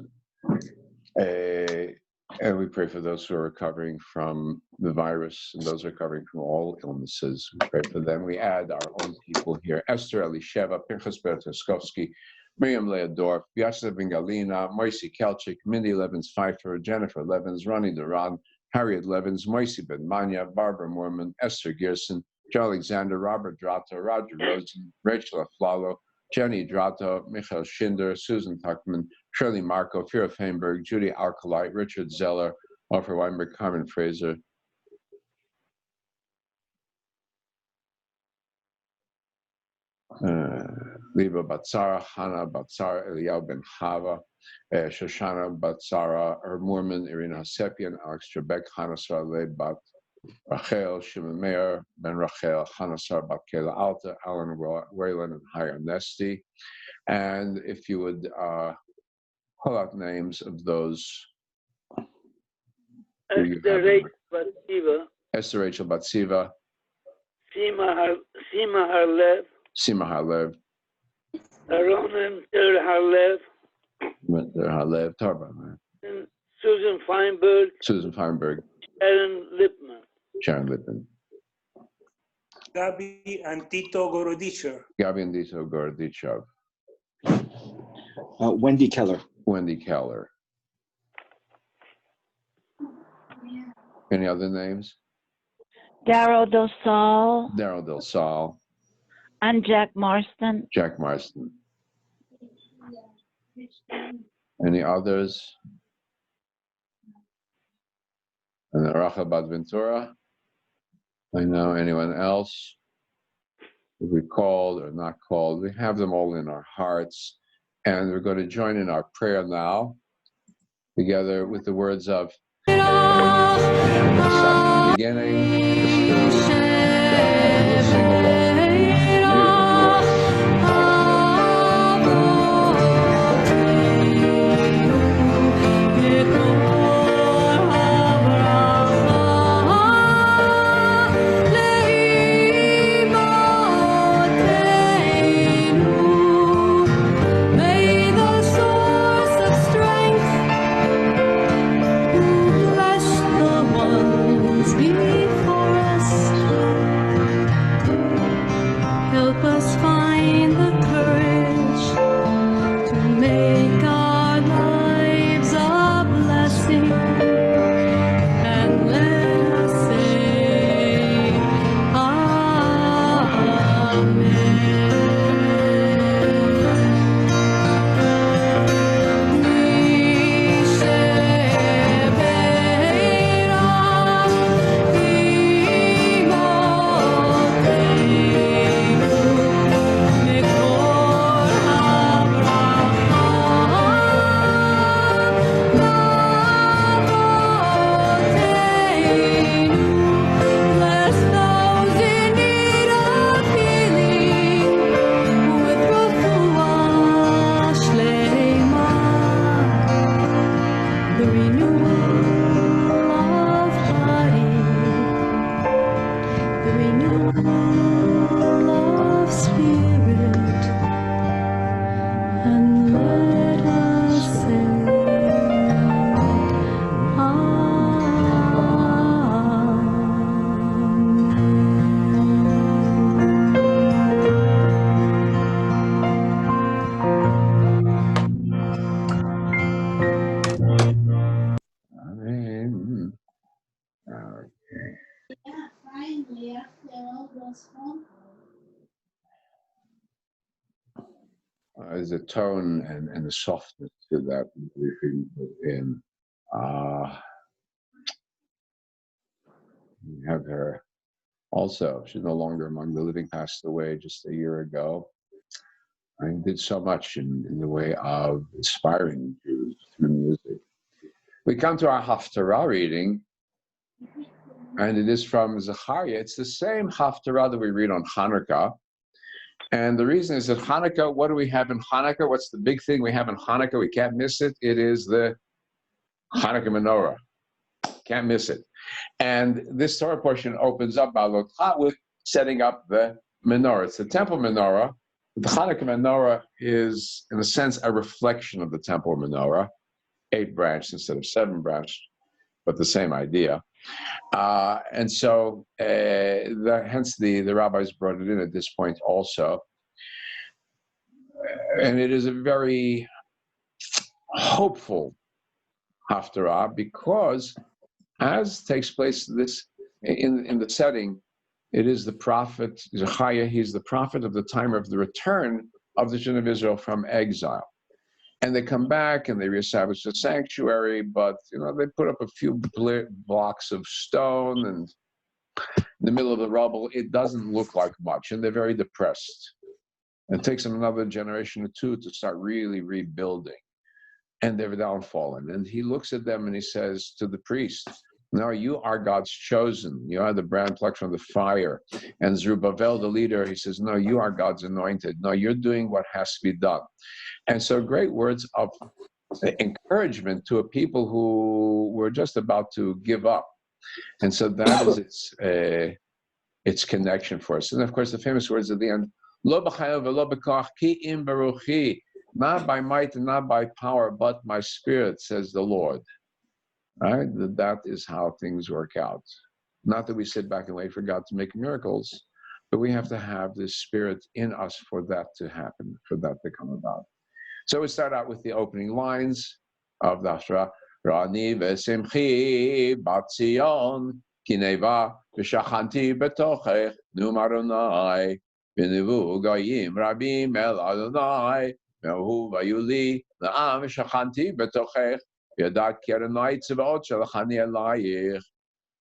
And we pray for those who are recovering from the virus and those recovering from all illnesses. We pray for them. We add our own people here: Esther Elisheva, Pinchas Bertoskovsky, Miriam Leodorf, Yasser Ben Galina, Moisey Kelchik, Mindy Levins-Pfeiffer, Jennifer Levins, Ronnie Duran, Harriet Levins, Moisey Ben Manya, Barbara Moorman, Esther Gerson, Joe Alexander, Robert Drato, Roger Rosen, Rachel Aflalo, Jenny Drato, Michael Schinder, Susan Tuckman, Shirley Marco, Fira Feinberg, Judy Alkalite, Richard Zeller, Offer Weinberg, Carmen Fraser, Liba Batsara, Hannah Batsara, Eliyahu Ben Chava, Shoshana Batsara, Moorman, Irina Hasepian, Alex Trebek, Hannah Sarle Bat Rachel, Shimon Meir, Ben Rachel, Hannah Sar Bat Kela Alta, Alan Whalen, and Haya Nesty. And if you would pull out names of those. Esther Rachel Batsiva,
Sima Harlev,
Sima Halev,
Aronim Harlev,
Halev, Tarba,
and Susan Feinberg, Sharon Lippman.
Gabi and Tito Gorodicher.
Gabi and Tito Gorodicher.
Wendy Keller.
Any other names?
Darryl Del Sol. And Jack Marston.
Any others? And Rachel Bat Ventura. I know. Anyone else? If we called or not called, we have them all in our hearts. And we're going to join in our prayer now, together with the words of the beginning. We'll sing along.
May the source of strength
there's a tone and a softness to that in. We have her also. She's no longer among the living, passed away just a year ago. I did so much in the way of inspiring Jews through music. We come to our Haftarah reading, and it is from Zechariah. It's the same Haftarah that we read on Hanukkah. And the reason is that Hanukkah, what do we have in Hanukkah? What's the big thing we have in Hanukkah? We can't miss it. It is the Hanukkah menorah. Can't miss it. And this Torah portion opens up with setting up the menorah. It's the temple menorah. The Hanukkah menorah is, in a sense, a reflection of the temple menorah, 8 branches instead of 7 branches, but the same idea. And so, hence the rabbis brought it in at this point also. And it is a very hopeful Haftarah because, as takes place this in the setting, it is the prophet Zechariah. He's the prophet of the time of the return of the children of Israel from exile. And they come back and they reestablish the sanctuary, but they put up a few blocks of stone, and in the middle of the rubble, it doesn't look like much, and they're very depressed. And it takes them another generation or two to start really rebuilding, and they're downtrodden. And he looks at them and he says to the priest, "No, you are God's chosen. You are the brand plucked from the fire." And Zerubbabel, the leader, he says, "No, you are God's anointed. No, you're doing what has to be done." And so great words of encouragement to a people who were just about to give up. And so that is its connection for us. And of course, the famous words at the end, "Lo b'chayav v'lo b'koach ki im baruchi," not by might and not by power, but my spirit, says the Lord. Right? That is how things work out. Not that we sit back and wait for God to make miracles, but we have to have this spirit in us for that to happen, for that to come about. So we start out with the opening lines of the Haftarah. Rani v'simchi bat Zion, ki neva v'shachanti betochech, num Adonai, v'nivu goyim rabim el Adonai, ve'hu v'yuli, la'am v'shachanti betochech, ידעת כי אדוני צבאות שלחני אלייך,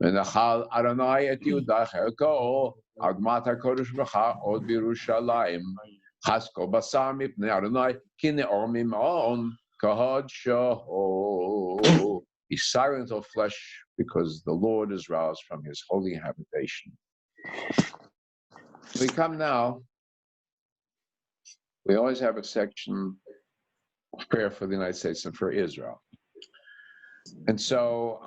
ונחל אדוני את יהודה חלקו, אדמת הקודש בך עוד בירושלים. חזקו בשר מפני אדוני, כי נאור ממעון קודשו. He's silent of flesh because the Lord is roused from his holy habitation. We come now, we always have a section of prayer for the United States and for Israel. And so,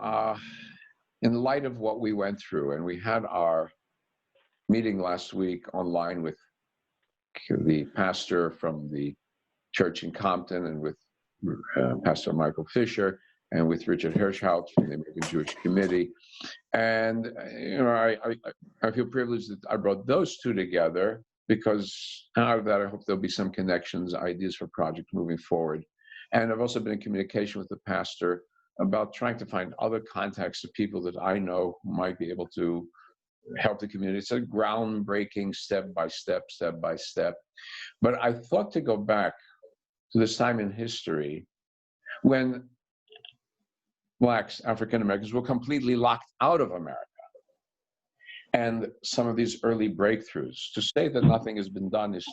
in light of what we went through, and we had our meeting last week online with the pastor from the church in Compton, and with Pastor Michael Fisher, and with Richard Hirschhout from the American Jewish Committee. And, I feel privileged that I brought those two together, because out of that, I hope there'll be some connections, ideas for projects moving forward. And I've also been in communication with the pastor about trying to find other contacts of people that I know who might be able to help the community. It's a groundbreaking step by step. But I thought to go back to this time in history when Blacks, African Americans, were completely locked out of America. And some of these early breakthroughs. To say that nothing has been done is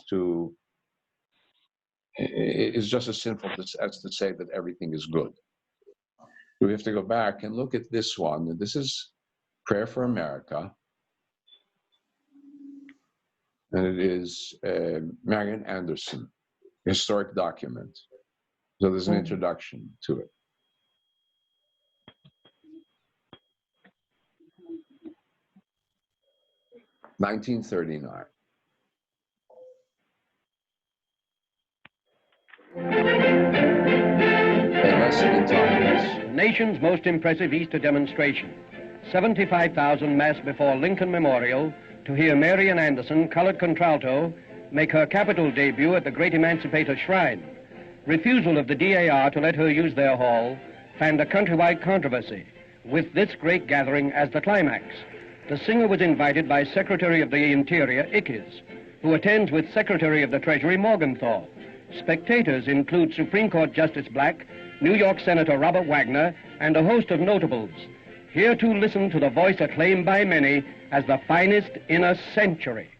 just as sinful as to say that everything is good. We have to go back and look at this one. This is Prayer for America. And it is Marian Anderson, historic document. So there's an introduction to it. (1939).
The nation's most impressive Easter demonstration. 75,000 massed before Lincoln Memorial to hear Marian Anderson, colored contralto, make her capital debut at the great Emancipator Shrine. Refusal of the DAR to let her use their hall fanned a countrywide controversy, with this great gathering as the climax. The singer was invited by Secretary of the Interior, Ickes, who attends with Secretary of the Treasury, Morgenthau. Spectators include Supreme Court Justice Black, New York Senator Robert Wagner, and a host of notables, here to listen to the voice acclaimed by many as the finest in a century.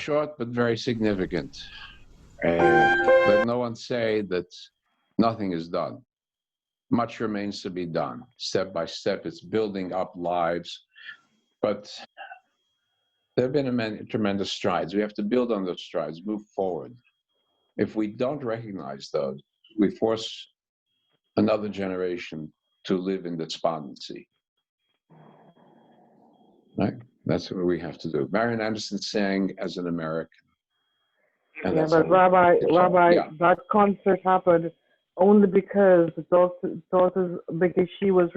Short but very significant. Let no one say that nothing is done. Much remains to be done. Step by step, it's building up lives. But there have been tremendous strides. We have to build on those strides, move forward. If we don't recognize those, we force another generation to live in despondency. Right? That's what we have to do. Marian Anderson sang as an American.
Yeah, but Rabbi,
yeah.
That concert happened only because because she was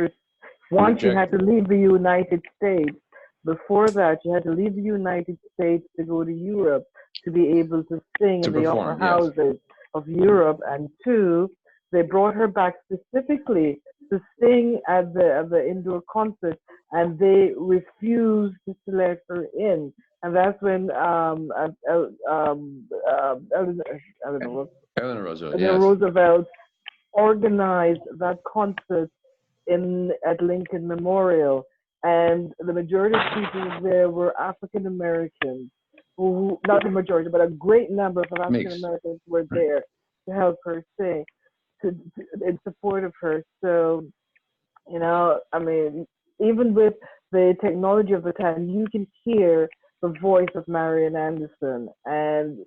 once she had to leave the United States. Before that, she had to leave the United States to go to Europe to be able to sing in the upper houses of Europe. And two, they brought her back specifically to sing at the indoor concert, and they refused to let her in. And that's when
Eleanor
Roosevelt organized that concert at Lincoln Memorial, and the majority of people there were African Americans. Who, not the majority, but a great number of African Americans were there to help her sing, in support of her. So, you know, I mean, even with the technology of the time, you can hear the voice of Marian Anderson, and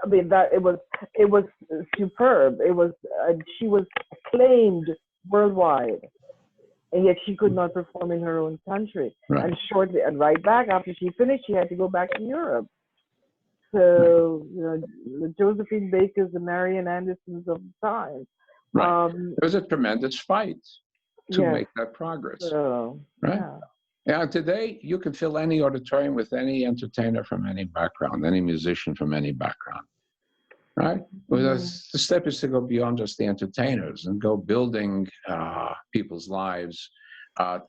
I mean that it was superb. She was acclaimed worldwide, and yet she could not perform in her own country.
Right.
And shortly, and right back after she finished, she had to go back to Europe. So, you know, the Josephine Bakers, the Marian Andersons of the time.
Right. There was a tremendous fight to make that progress.
So,
right. Yeah, today you can fill any auditorium with any entertainer from any background, any musician from any background, right? Well, the step is to go beyond just the entertainers and go building people's lives,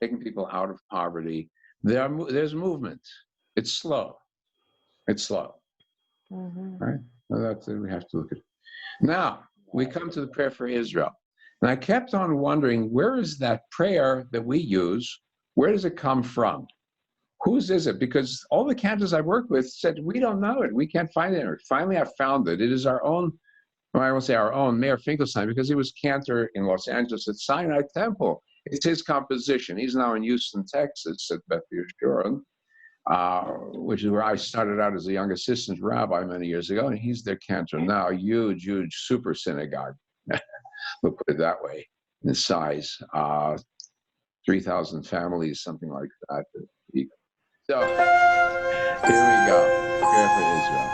taking people out of poverty. There's movement. It's slow. It's slow, right? Well, that's what we have to look at. Now, we come to the prayer for Israel. And I kept on wondering, where is that prayer that we use? Where does it come from? Whose is it? Because all the cantors I worked with said, we don't know it. We can't find it. Finally, I found it. It is our own, or I won't say our own, Mayor Finkelstein, because he was cantor in Los Angeles at Sinai Temple. It's his composition. He's now in Houston, Texas at Beth Yeshurun, which is where I started out as a young assistant rabbi many years ago. And he's their cantor now, huge, super synagogue. We'll put it that way, in size. 3,000 families, something like that. So, here we go. Prayer for Israel.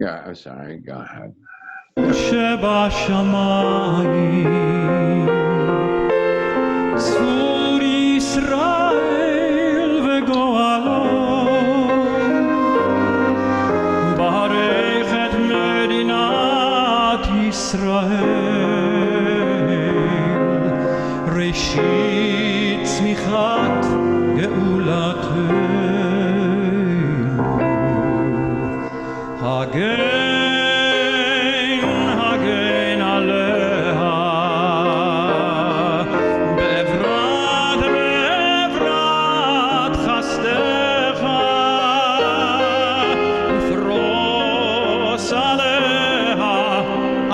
Yeah, I'm sorry, go ahead.
שבשמיים צור ישראל וגואלו ברך את מדינת ישראל ראשית צמיחת גאולתנו הגר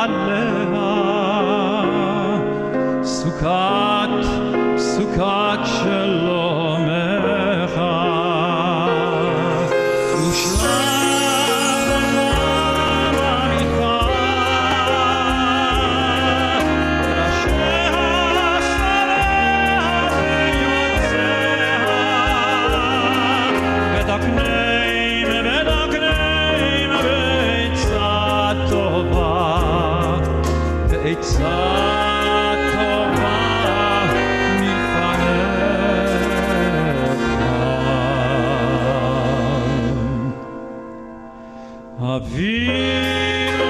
עליה סוכת שלומך ושלח עולם עמיך ראשי השריה ויוצאיה ותקנם בעצה טובה אבינו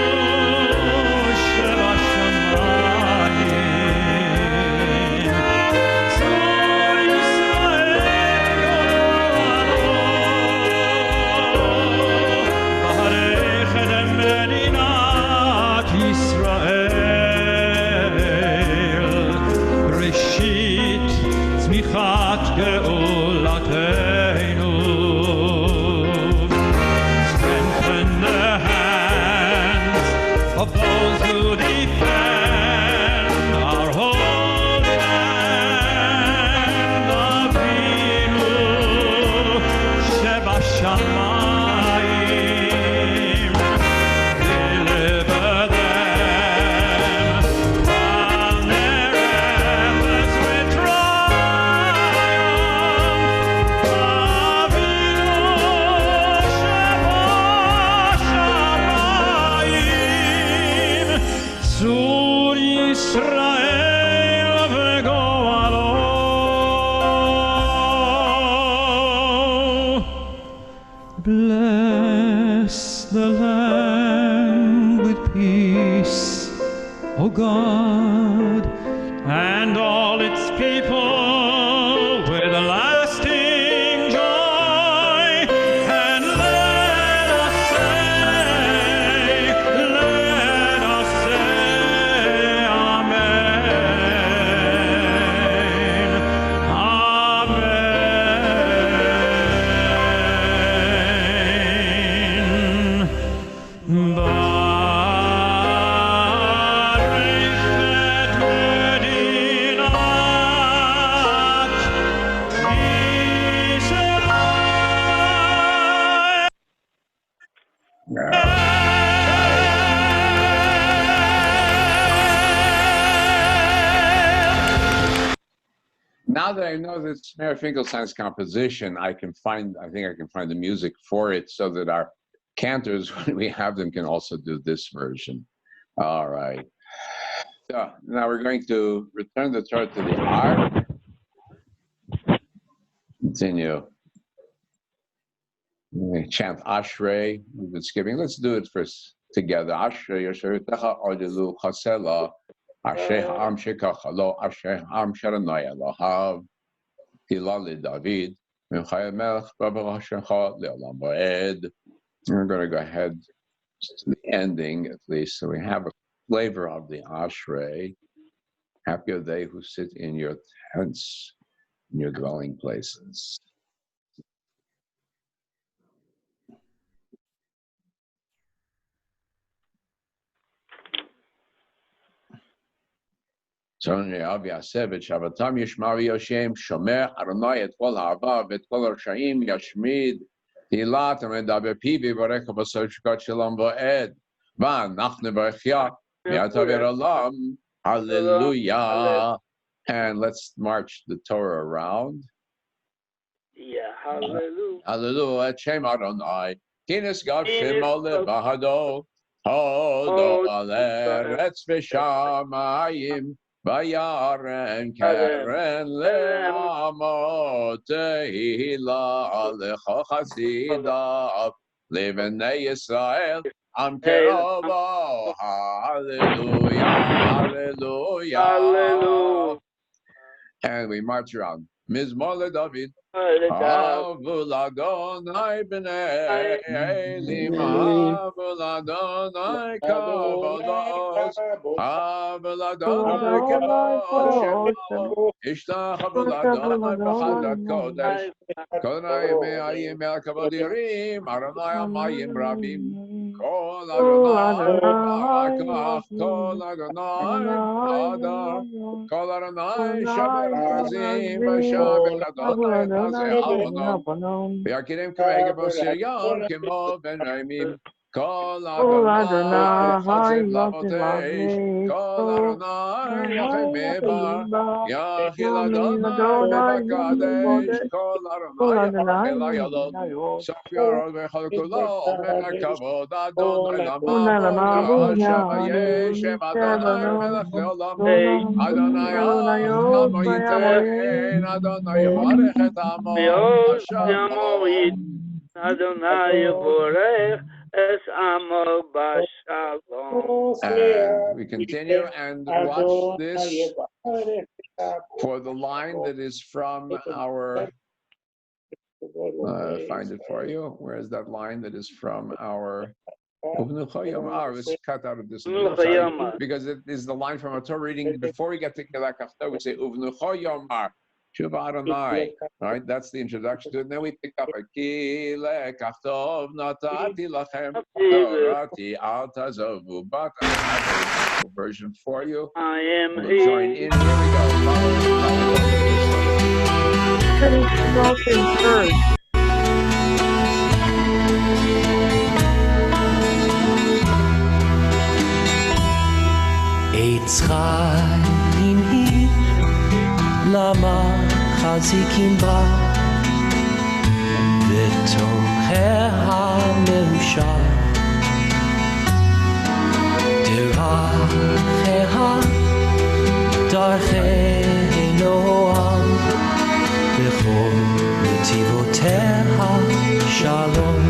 שבשמיים צור ישראל גואלו ברך את מדינת ישראל ראשית צמיחת גאולתנו of those who defend our holy land. Avinu Shebashamayim, deliver them from their efforts with triumph. Avinu Shebashamayim, צור ישראל וגואלו. Bless the land with peace, O God, and all its people with a lasting joy. And let us say, Amen. Amen.
Now that I know that Mayor Finkelstein's composition, I think I can find the music for it so that our cantors, when we have them, can also do this version. All right. So now we're going to return the Torah to the R. Continue. We chant Ashrei. We've been skipping. Let's do it first together. Ashrei Yosheretecha Odelu Chasela. Ashrei Ha'am Shekachalo. Ashrei Ha'am Sharanai Elohav. Hilal David. Mimchai Melech Baruch Hashecha Le'olam Va'ed. We're going to go ahead to the ending, at least, so we have a flavor of the Ashrei. Happy are they who sit in your tents, in your dwelling places. Sonny Avi Asevit Shavatam Yishmari Yoshem Shomer Aronai et Kol Ha'ava et Kol Rashaim Yashmid Hilat Medaber Pivi Varech Basar Shkat Shalom Va'ed Van Nachne Varechya Miataver Olam Hallelujah. And let's march the Torah around.
Yeah, hallelujah.
Hallelujah. Shem Adonai. Kines Gav Shemo Levahado. Hodo Aleretz V'Shamayim. Vayaren Karen Le'amot Tehila Alecha Chasidav Le'venei Yisrael Am Kerovo. Hallelujah, hallelujah, hallelujah. And we march around. Mizmor LeDavid. Havu l'Adonai b'nei Elim. Havu l'Adonai kavodos. Havu l'Adonai kavodos. Ishtachavu l'Adonai b'chadat kodesh. Kodonai me'ayim el kavod yirim. Aronai amayim rabim. Kol
Kol
Adonai
Adonai
Barakach, Kol Adonai Adar, Kol Adonai Shaber Arazim, Vashaber Adonai Nazeh Avonon, V'yakirim K'regel B'Sir Yom Kimo Ben Raimim, Kol Adonai Chazib Lavotei, Kol Adonai Yachem Mebar, Yachil Adonai Bebakadesh, Kol Adonai Yachel Ayalot, Sof Yarod V'Chol Kulo, Omer Kavod Adonai Lamavon, Shema Yeshem Adonai Melech Leolam, Adonai Amo Yitein, Adonai Yivarech Et Amo, Shalom.
Adonai Borech Es Amo Bashalom.
And we continue and watch this for the line that is from our, find it for you. Where is that line that is from our, it's cut out of this, sorry, because it is the line from our Torah reading. Before we get to Kilak After, we say, Uvnucho Yomar. Shuva Adonai. All right, that's the introduction to it. And then we pick up a Kilek Aftov Natati Lachem Torati Al Tazovu. But I have a version for you.
I am
We'll join in. Here we go.
Lama chazikim ba v'tocher ha'meusha deracheha darchei noam v'chol netivoteha shalom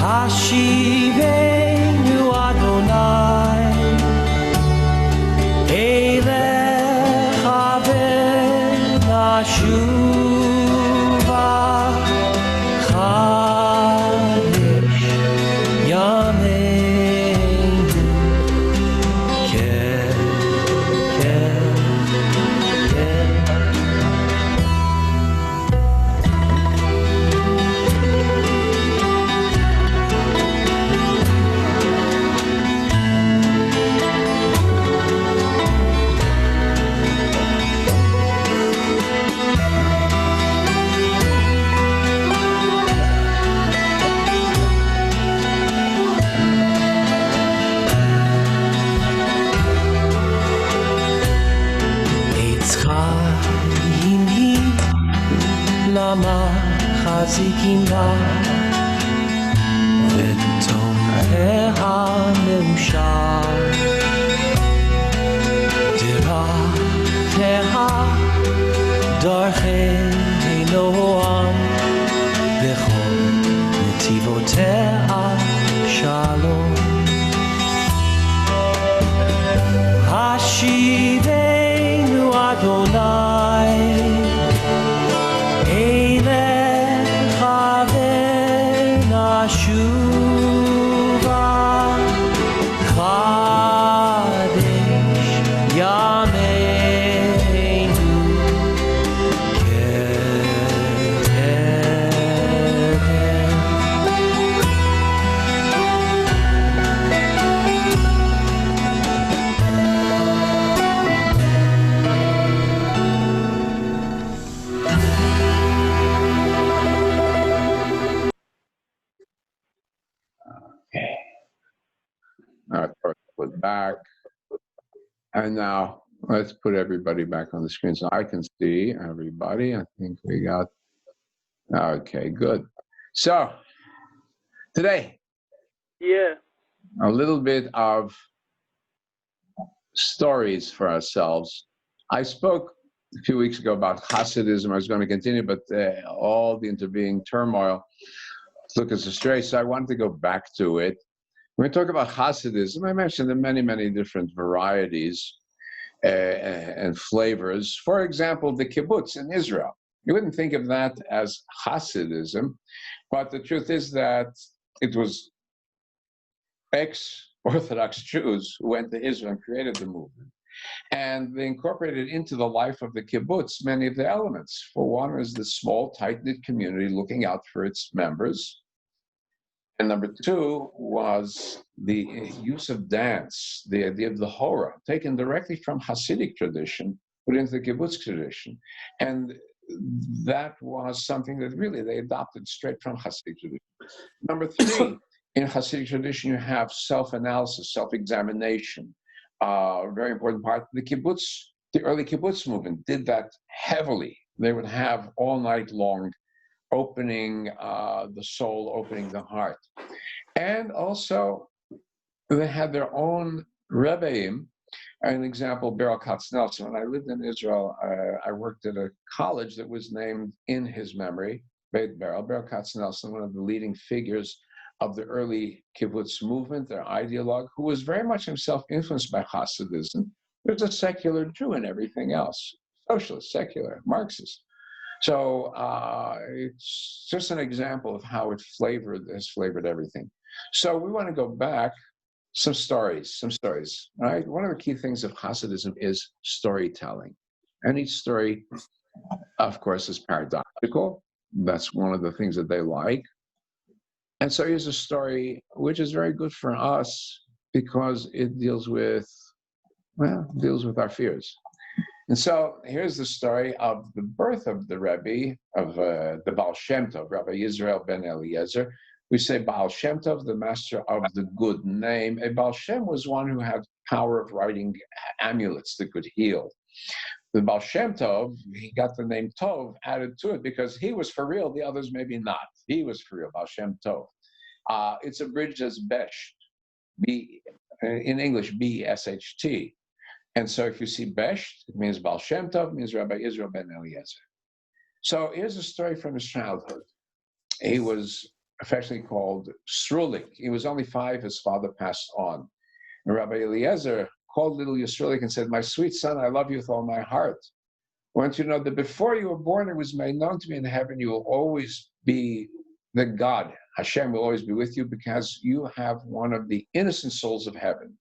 hashivenu Adonai Shuva Chadesh Yameinu Ken Lama chazikim ba v'tocher ha'meusha deracheha darchei noam v'chol netivoteha shalom hashivenu Adonai Shuva Chadesh Yameinu
Put back. And now let's put everybody back on the screen so I can see everybody. I think we got, okay, good. So today, a little bit of stories for ourselves. I spoke a few weeks ago about Hasidism. I was going to continue, but all the intervening turmoil took us astray. So I wanted to go back to it. When we talk about Hasidism, I mentioned the many, many different varieties and flavors. For example, the kibbutz in Israel. You wouldn't think of that as Hasidism, but the truth is that it was ex-Orthodox Jews who went to Israel and created the movement. And they incorporated into the life of the kibbutz many of the elements. For one is the small, tight-knit community looking out for its members. And number two was the use of dance, the idea of the hora, taken directly from Hasidic tradition, put into the kibbutz tradition. And that was something that really they adopted straight from Hasidic tradition. Number three, in Hasidic tradition, you have self-analysis, self-examination. Very important part. The kibbutz, the early kibbutz movement did that heavily. They would have all night long opening the soul, opening the heart. And also, they had their own rebbeim. An example, Beryl Katznelson. When I lived in Israel, I worked at a college that was named in his memory, Beit Beryl Katznelson, one of the leading figures of the early kibbutz movement, their ideologue, who was very much himself influenced by Hasidism. He was a secular Jew and everything else, socialist, secular, Marxist. So it's just an example of how it has flavored everything. So we want to go back, some stories, right? One of the key things of Hasidism is storytelling. And each story, of course, is paradoxical. That's one of the things that they like. And so here's a story which is very good for us because it deals with our fears. And so here's the story of the birth of the Rebbe, of the Baal Shem Tov, Rabbi Yisrael ben Eliezer. We say Baal Shem Tov, the master of the good name. A Baal Shem was one who had power of writing amulets that could heal. The Baal Shem Tov, he got the name Tov added to it because he was for real, the others maybe not. He was for real, Baal Shem Tov. It's abridged as Besht, in English, B-S-H-T. And so if you see Besht, it means Baal Shem Tov, it means Rabbi Yisrael ben Eliezer. So here's a story from his childhood. He was affectionately called Srulik. He was only 5, his father passed on. And Rabbi Eliezer called little Yisrulik and said, "My sweet son, I love you with all my heart. I want you to know that before you were born, it was made known to me in heaven, you will always be the God. Hashem will always be with you because you have one of the innocent souls of heaven.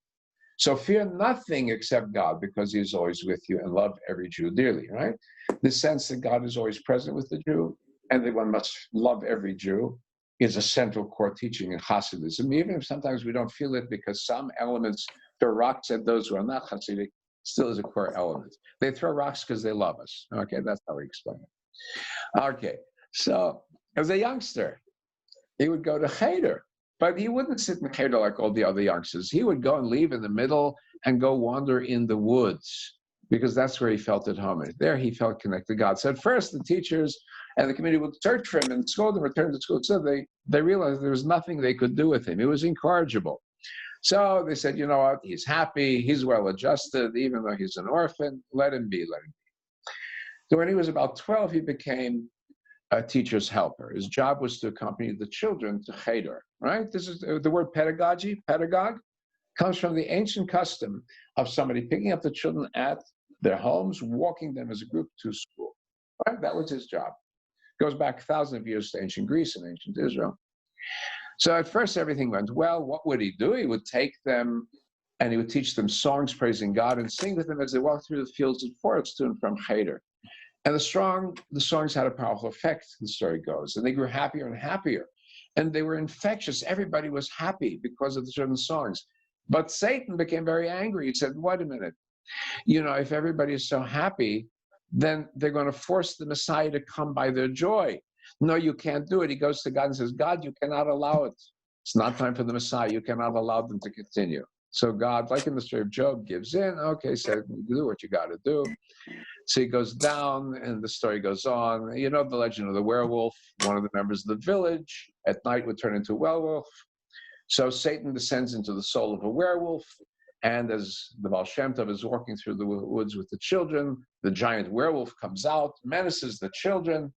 So fear nothing except God because he is always with you and love every Jew dearly," right? The sense that God is always present with the Jew and that one must love every Jew is a central core teaching in Hasidism, even if sometimes we don't feel it because some elements throw rocks at those who are not Hasidic, still is a core element. They throw rocks because they love us. Okay, that's how we explain it. Okay, so as a youngster, he would go to Cheder. But he wouldn't sit in Cheder like all the other youngsters. He would go and leave in the middle and go wander in the woods because that's where he felt at home. And there he felt connected to God. So at first, the teachers and the community would search for him and scold him, return to school. So they realized there was nothing they could do with him. He was incorrigible. So they said, you know what, he's happy, he's well-adjusted, even though he's an orphan, let him be. So when he was about 12, he became a teacher's helper. His job was to accompany the children to Cheder, right? This is the word pedagogy, pedagogue, comes from the ancient custom of somebody picking up the children at their homes, walking them as a group to school, right? That was his job. Goes back thousands of years to ancient Greece and ancient Israel. So at first everything went well. What would he do? He would take them and he would teach them songs praising God and sing with them as they walked through the fields and forests to and from Cheder. And the songs had a powerful effect, the story goes, and they grew happier and happier. And they were infectious. Everybody was happy because of the children's songs. But Satan became very angry. He said, wait a minute, you know, if everybody is so happy, then they're going to force the Messiah to come by their joy. No, you can't do it. He goes to God and says, God, you cannot allow it. It's not time for the Messiah. You cannot allow them to continue. So God, like in the story of Job, gives in. Okay, so do what you got to do. So he goes down and the story goes on. You know the legend of the werewolf. One of the members of the village at night would turn into a werewolf. So Satan descends into the soul of a werewolf. And as the Baal Shem Tov is walking through the woods with the children, the giant werewolf comes out, menaces the children.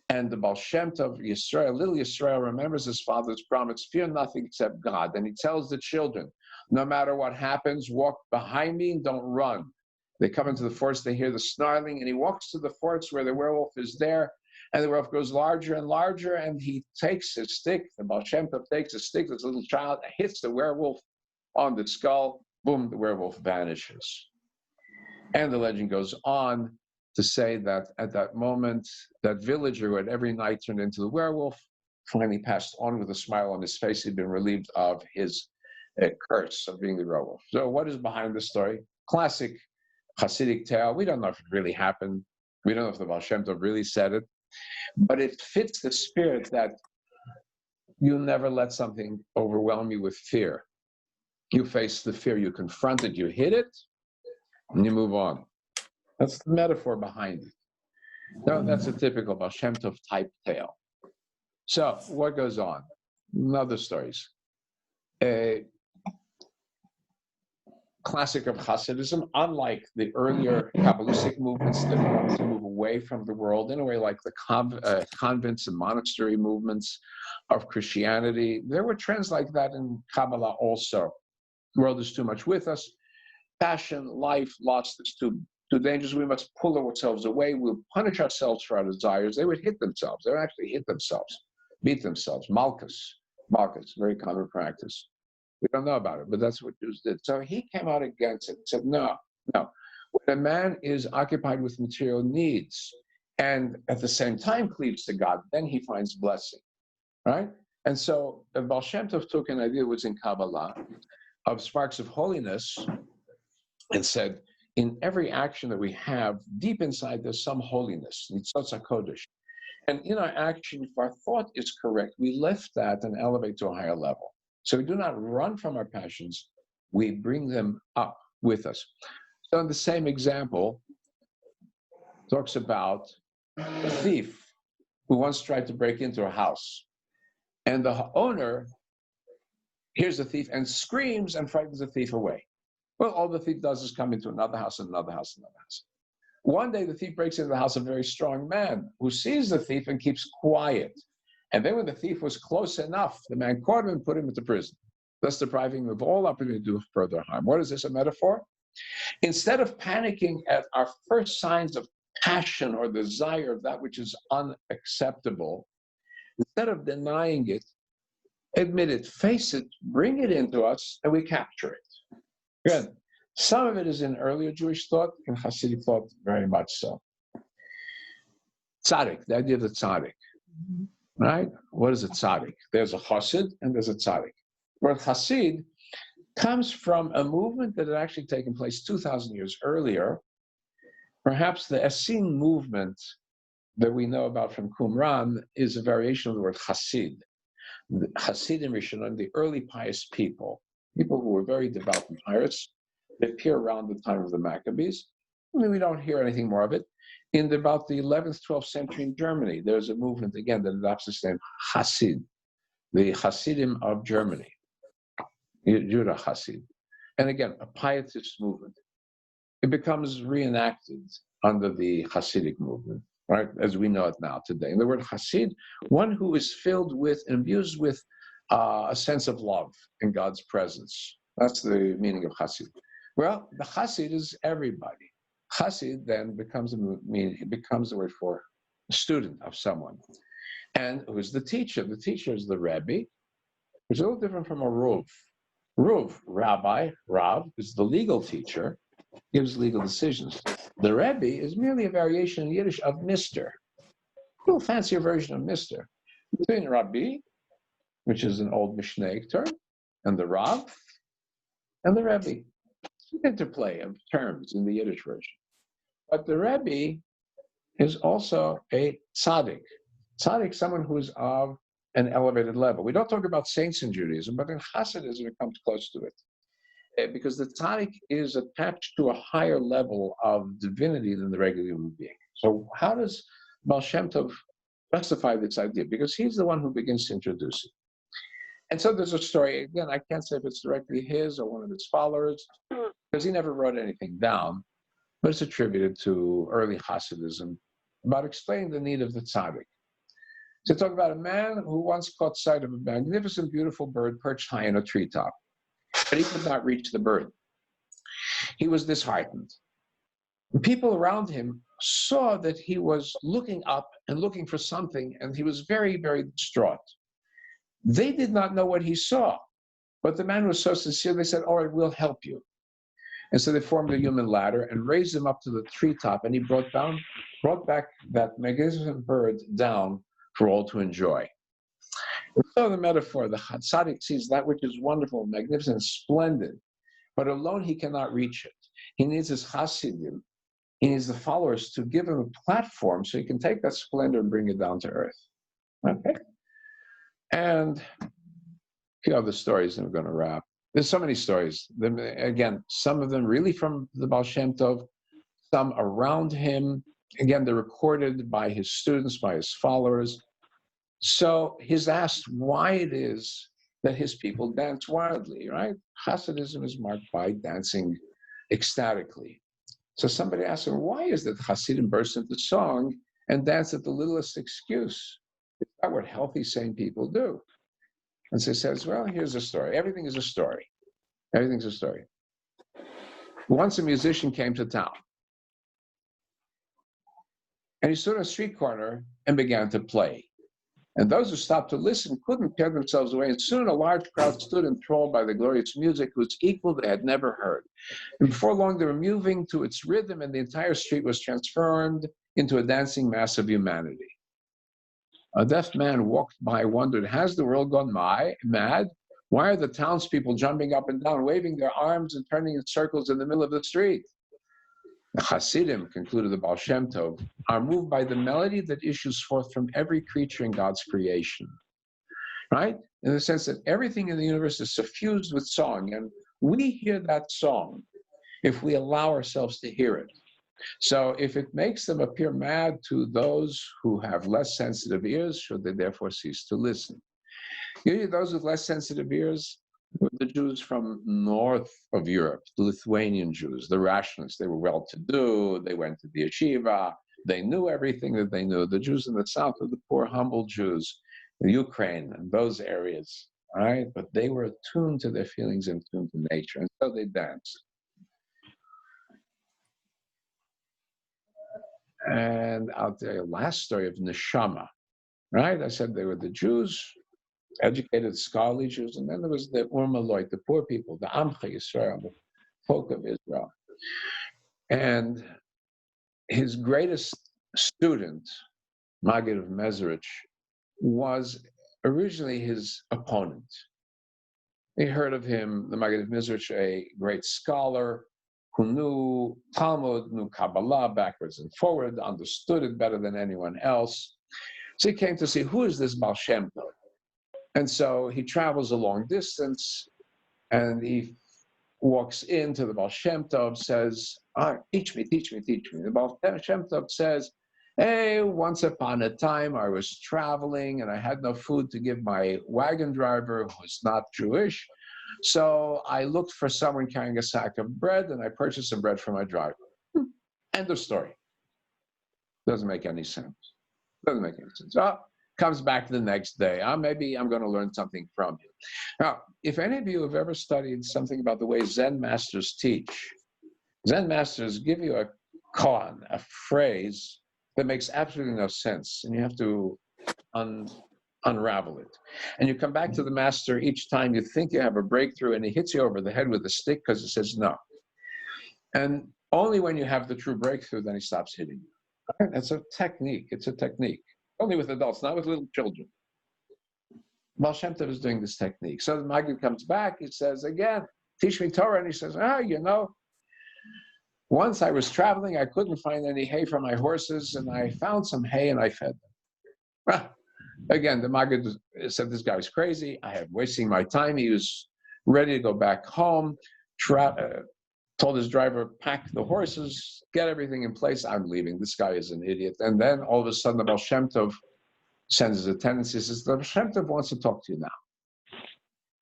And the Baal Shem Tov, little Yisrael, remembers his father's promise, fear nothing except God. And he tells the children, no matter what happens, walk behind me and don't run. They come into the forest, they hear the snarling, and he walks to the forest where the werewolf is there, and the werewolf grows larger and larger, and he takes his stick, the Baal Shem Tov takes a stick, this little child, hits the werewolf on the skull, boom, the werewolf vanishes. And the legend goes on to say that at that moment, that villager who had every night turned into the werewolf finally passed on with a smile on his face. He'd been relieved of his curse of being the rebel. So what is behind the story? Classic Hasidic tale. We don't know if it really happened. We don't know if the Baal Shem Tov really said it, but it fits the spirit that you never let something overwhelm you with fear. You face the fear, you confront it, you hit it, and you move on. That's the metaphor behind it. No, that's a typical Baal Shem Tov type tale. So what goes on? Other stories. A classic of Hasidism, unlike the earlier Kabbalistic movements that wanted to move away from the world, in a way like the convents and monastery movements of Christianity. There were trends like that in Kabbalah also. The world is too much with us. Passion, life, lust is too dangerous. We must pull ourselves away. We'll punish ourselves for our desires. They would hit themselves. They would actually hit themselves, beat themselves. Malchus, very common practice. We don't know about it, but that's what Jews did. So he came out against it and said, no. When a man is occupied with material needs and at the same time cleaves to God, then he finds blessing, right? And so the Baal Shem Tov took an idea that was in Kabbalah of sparks of holiness and said, in every action that we have, deep inside there's some holiness, Nitzotz HaKodesh. And in our action, if our thought is correct, we lift that and elevate to a higher level. So we do not run from our passions, we bring them up with us. So in the same example, talks about a thief who once tried to break into a house. And the owner hears the thief and screams and frightens the thief away. Well, all the thief does is come into another house, another house, another house. One day the thief breaks into the house of a very strong man who sees the thief and keeps quiet. And then when the thief was close enough, the man caught him and put him into prison, thus depriving him of all opportunity to do further harm. What is this, a metaphor? Instead of panicking at our first signs of passion or desire of that which is unacceptable, instead of denying it, admit it, face it, bring it into us, and we capture it. Good. Some of it is in earlier Jewish thought, in Hasidic thought, very much so. Tzaddik, the idea of the tzaddik. Right? What is a tzaddik? There's a chassid and there's a tzaddik. Where chassid comes from a movement that had actually taken place 2,000 years earlier. Perhaps the Essene movement that we know about from Qumran is a variation of the word chassid. The Hasidim Rishonim, the early pious people who were very devout and pious, they appear around the time of the Maccabees. I mean, we don't hear anything more of it. In about the 11th, 12th century in Germany, there's a movement, again, that adopts this name, Hasid, the Hasidim of Germany, Judah Hasid. And again, a pietist movement. It becomes reenacted under the Hasidic movement, right, as we know it now today. And the word Hasid, one who is filled with, imbued with a sense of love in God's presence. That's the meaning of Hasid. Well, the Hasid is everybody. Hasid then becomes the word for a student of someone. And who's the teacher? The teacher is the Rebbe, which is a little different from a Ruv. Ruv, rabbi, Rav, is the legal teacher, gives legal decisions. The Rebbe is merely a variation in Yiddish of Mr. A little fancier version of Mr. Between Rabbi, which is an old Mishnaic term, and the Rav, and the Rebbe. Interplay of terms in the Yiddish version. But the Rebbe is also a tzaddik. Tzaddik, someone who's of an elevated level. We don't talk about saints in Judaism, but in Hasidism it comes close to it. Because the tzaddik is attached to a higher level of divinity than the regular human being. So how does Baal Shem Tov justify this idea? Because he's the one who begins to introduce it. And so there's a story, again, I can't say if it's directly his or one of his followers, because he never wrote anything down, but it's attributed to early Hasidism about explaining the need of the tzaddik. So talk about a man who once caught sight of a magnificent, beautiful bird perched high in a treetop, but he could not reach the bird. He was disheartened. The people around him saw that he was looking up and looking for something, and he was very, very distraught. They did not know what he saw, but the man was so sincere, they said, all right, we'll help you. And so they formed a human ladder and raised him up to the treetop, and he brought back that magnificent bird down for all to enjoy. So the metaphor, the tzaddik sees that which is wonderful, magnificent, splendid, but alone he cannot reach it. He needs his chasidim, he needs the followers to give him a platform so he can take that splendor and bring it down to earth. Okay? And a few other stories, and we're going to wrap. There's so many stories. Again, some of them really from the Baal Shem Tov, some around him. Again, they're recorded by his students, by his followers. So he's asked why it is that his people dance wildly, right? Hasidism is marked by dancing ecstatically. So somebody asked him, why is it Hasidim burst into song and dance at the littlest excuse? Is that what healthy, sane people do? And so he says, well, here's a story. Everything is a story. Everything's a story. Once a musician came to town. And he stood on a street corner and began to play. And those who stopped to listen couldn't tear themselves away. And soon a large crowd stood enthralled by the glorious music whose equal they had never heard. And before long, they were moving to its rhythm, and the entire street was transformed into a dancing mass of humanity. A deaf man walked by, wondered, has the world gone mad? Why are the townspeople jumping up and down, waving their arms and turning in circles in the middle of the street? The Hasidim, concluded the Baal Shem Tov, are moved by the melody that issues forth from every creature in God's creation, right? In the sense that everything in the universe is suffused with song, and we hear that song if we allow ourselves to hear it. So if it makes them appear mad to those who have less sensitive ears, should they therefore cease to listen? Usually those with less sensitive ears were the Jews from north of Europe, the Lithuanian Jews, the rationalists. They were well-to-do, they went to the yeshiva, they knew everything that they knew. The Jews in the south were the poor, humble Jews in Ukraine and those areas, all right? But they were attuned to their feelings and attuned to nature, and so they danced. And I'll tell you a last story of neshamah, right? I said they were the Jews, educated, scholarly Jews, and then there was the Urmaloit, the poor people, the Amcha Yisrael, the folk of Israel. And his greatest student, Maggid of Mezrich, was originally his opponent. He heard of him, the Maggid of Mezrich, a great scholar who knew Talmud, knew Kabbalah backwards and forward, understood it better than anyone else. So he came to see, who is this Baal Shem Tov? And so he travels a long distance, and he walks into the Baal Shem Tov, says, teach me, teach me, teach me. The Baal Shem Tov says, hey, once upon a time I was traveling and I had no food to give my wagon driver who was not Jewish. So I looked for someone carrying a sack of bread, and I purchased some bread for my driver. End of story. Doesn't make any sense. Doesn't make any sense. Comes back the next day. Maybe I'm going to learn something from you. Now, if any of you have ever studied something about the way Zen masters teach, Zen masters give you a koan, a phrase that makes absolutely no sense, and you have to unravel it. And you come back to the master each time you think you have a breakthrough, and he hits you over the head with a stick because he says no. And only when you have the true breakthrough, then he stops hitting you. Right? That's a technique. It's a technique. Only with adults, not with little children. Baal Shem Tov is doing this technique. So the Maggid comes back, he says, again, teach me Torah. And he says, you know, once I was traveling, I couldn't find any hay for my horses, and I found some hay and I fed them. Again, the Maggid said, this guy's crazy. I am wasting my time. He was ready to go back home, told his driver, pack the horses, get everything in place. I'm leaving. This guy is an idiot. And then all of a sudden, the Baal Shem Tov sends his attendants. He says, the Baal Shem Tov wants to talk to you now.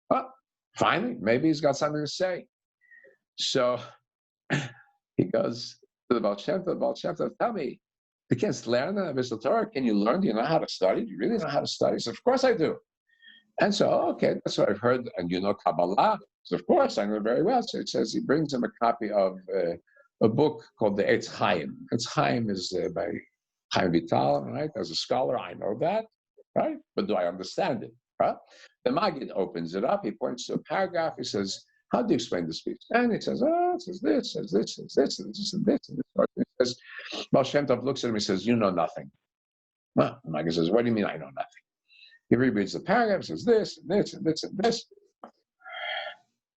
Well, finally, maybe he's got something to say. So he goes to the Baal Shem Tov. Baal Shem Tov, tell me, you can't learn the Torah. Can you learn? Do you know how to study? Do you really know how to study? He says, of course I do. And so, okay, that's what I've heard. And you know Kabbalah? So of course, I know very well. So it says he brings him a copy of a book called the Eitz Chaim. Eitz Chaim is by Chaim Vital, right? As a scholar, I know that, right? But do I understand it, right? The Maggid opens it up. He points to a paragraph. He says, how do you explain the speech? And he says, it says this, says this, says this, and this, and this, and this. He says, Baal Shem Tov looks at him. He says, you know nothing. Well, the Maggid says, what do you mean I know nothing? He rereads the paragraph, says this, and this, and this, and this.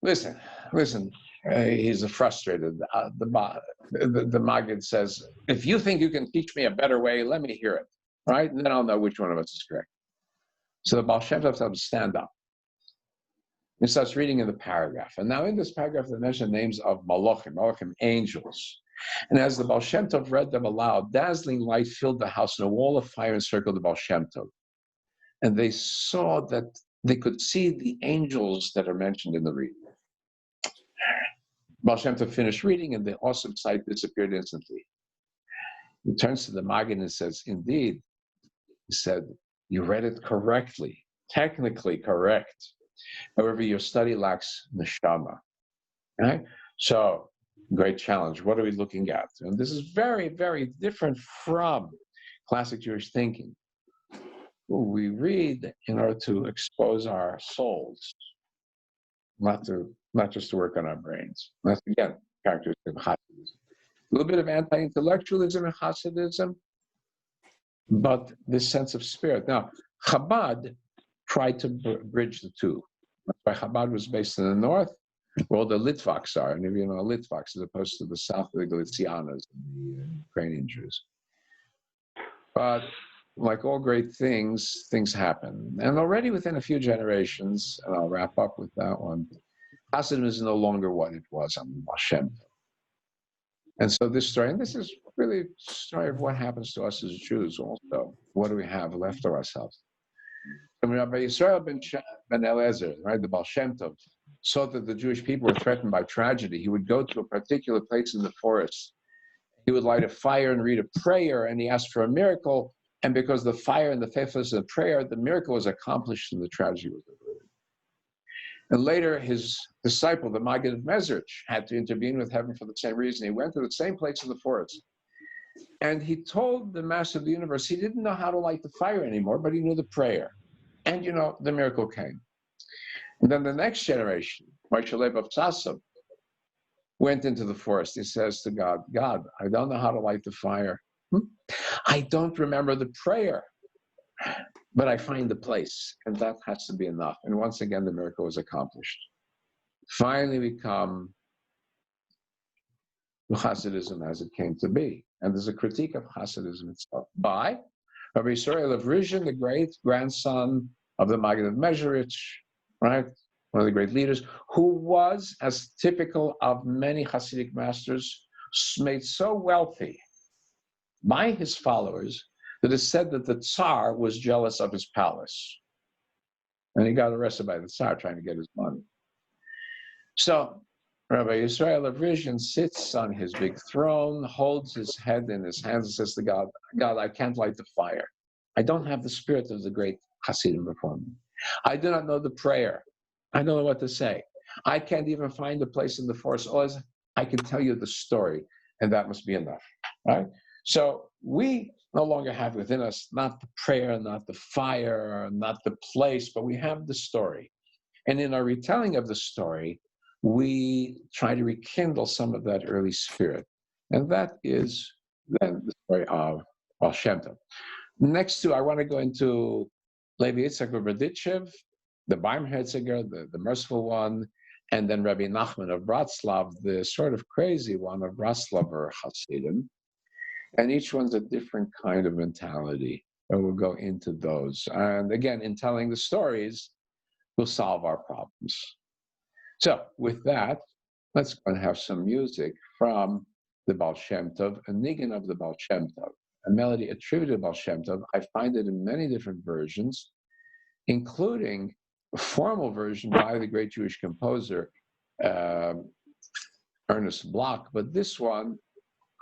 Listen. He's frustrated. The Maggid says, if you think you can teach me a better way, let me hear it, right? And then I'll know which one of us is correct. So the Baal Shem Tov tells him to stand up. He starts reading in the paragraph. And now in this paragraph, they mention names of Malachim, angels. And as the Baal Shem Tov read them aloud, dazzling light filled the house, and a wall of fire encircled the Baal Shem Tov. And they saw that they could see the angels that are mentioned in the reading. Baal Shem Tov finished reading, and the awesome sight disappeared instantly. He turns to the Maggid and says, indeed, he said, you read it correctly, technically correct. However, your study lacks neshamah. Right? So, great challenge. What are we looking at? And this is very, very different from classic Jewish thinking. We read in order to expose our souls, not just to work on our brains. That's, again, characteristic of Hasidism. A little bit of anti-intellectualism in Hasidism, but this sense of spirit. Now, Chabad tried to bridge the two. That's why Chabad was based in the north, where all the Litvaks are, and if you know Litvaks, as opposed to the south of the Galicianas, the Ukrainian Jews. But like all great things, things happen. And already within a few generations, and I'll wrap up with that one, Hasidism is no longer what it was on Baal Shem Tov. And so this story, and this is really a story of what happens to us as Jews also. What do we have left of ourselves? When Rabbi Yisrael ben Eliezer, right, the Baal Shem Tov, saw that the Jewish people were threatened by tragedy, he would go to a particular place in the forest. He would light a fire and read a prayer, and he asked for a miracle. And because the fire and the faithfulness of the prayer, the miracle was accomplished and the tragedy was averted. And later, his disciple, the Maggid of Mezrich, had to intervene with heaven for the same reason. He went to the same place in the forest. And he told the Master of the universe he didn't know how to light the fire anymore, but he knew the prayer. And, you know, the miracle came. And then the next generation, Moshe Leib of Tzatzim, went into the forest. He says to God, God, I don't know how to light the fire. I don't remember the prayer, but I find the place, and that has to be enough. And once again, the miracle was accomplished. Finally, we come to Hasidism as it came to be. And there's a critique of Hasidism itself by Rabbi Yisrael of Rizhin, the great grandson of the Maggid of Mezrich, right? One of the great leaders, who was, as typical of many Hasidic masters, made so wealthy by his followers that it's said that the Tsar was jealous of his palace. And he got arrested by the Tsar trying to get his money. So Rabbi Yisrael of Rizhin sits on his big throne, holds his head in his hands and says to God, God, I can't light the fire. I don't have the spirit of the great Hasidim before me. I do not know the prayer. I don't know what to say. I can't even find a place in the forest. All I can tell you the story, and that must be enough, right? So we no longer have within us not the prayer, not the fire, not the place, but we have the story. And in our retelling of the story, we try to rekindle some of that early spirit. And that is then the story of Baal Shem Tov. Next to, I want to go into Levi Yitzchak of Berditchev, the Baim Herziger, the merciful one, and then Rabbi Nachman of Bratslav, the sort of crazy one of Bratslaver Hasidim. And each one's a different kind of mentality. And we'll go into those. And again, in telling the stories, we'll solve our problems. So with that, let's go and have some music from the Baal Shem Tov, a nigun of the Baal Shem Tov, a melody attributed to Baal Shem Tov. I find it in many different versions, including a formal version by the great Jewish composer, Ernest Bloch, but this one,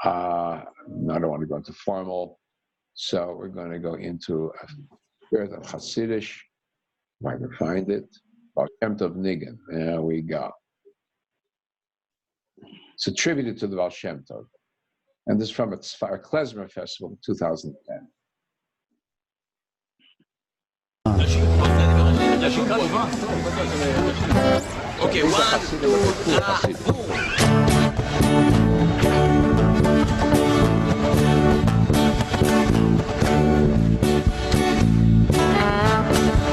I don't want to go into formal, so we're going to go into a spirit of Hasidish, if I can find it, Baal Shem Tov Nigun. There we go. It's attributed to the Baal Shem Tov, and this is from a Klezmer Festival in 2010.
Okay, 1, 2, 3.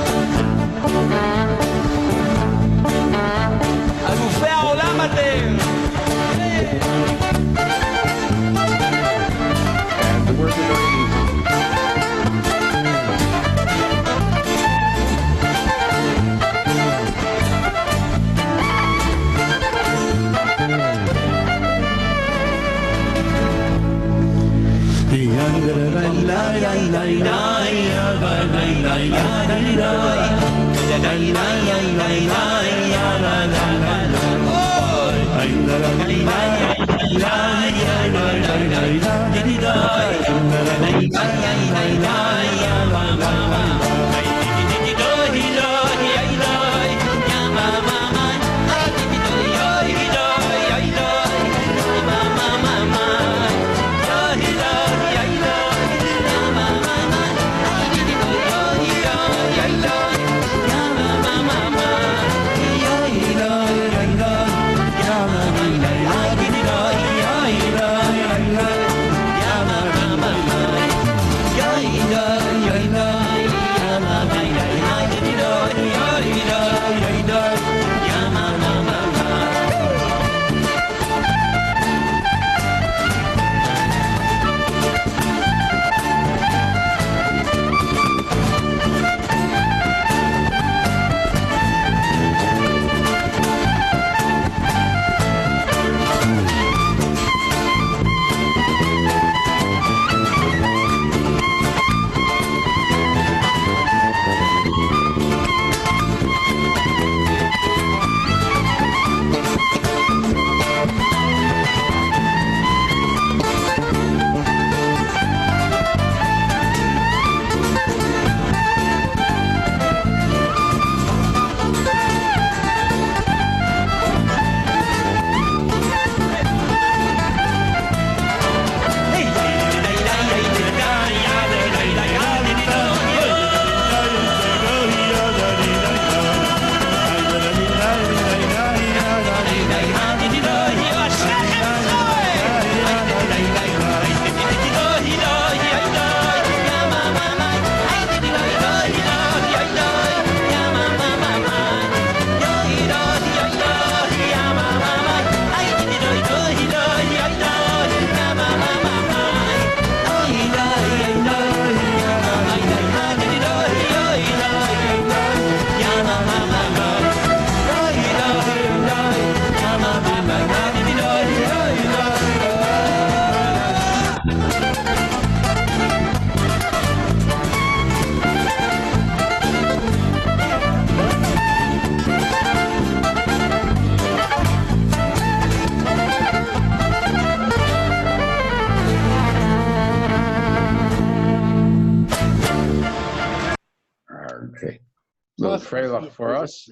Little Freilach for us.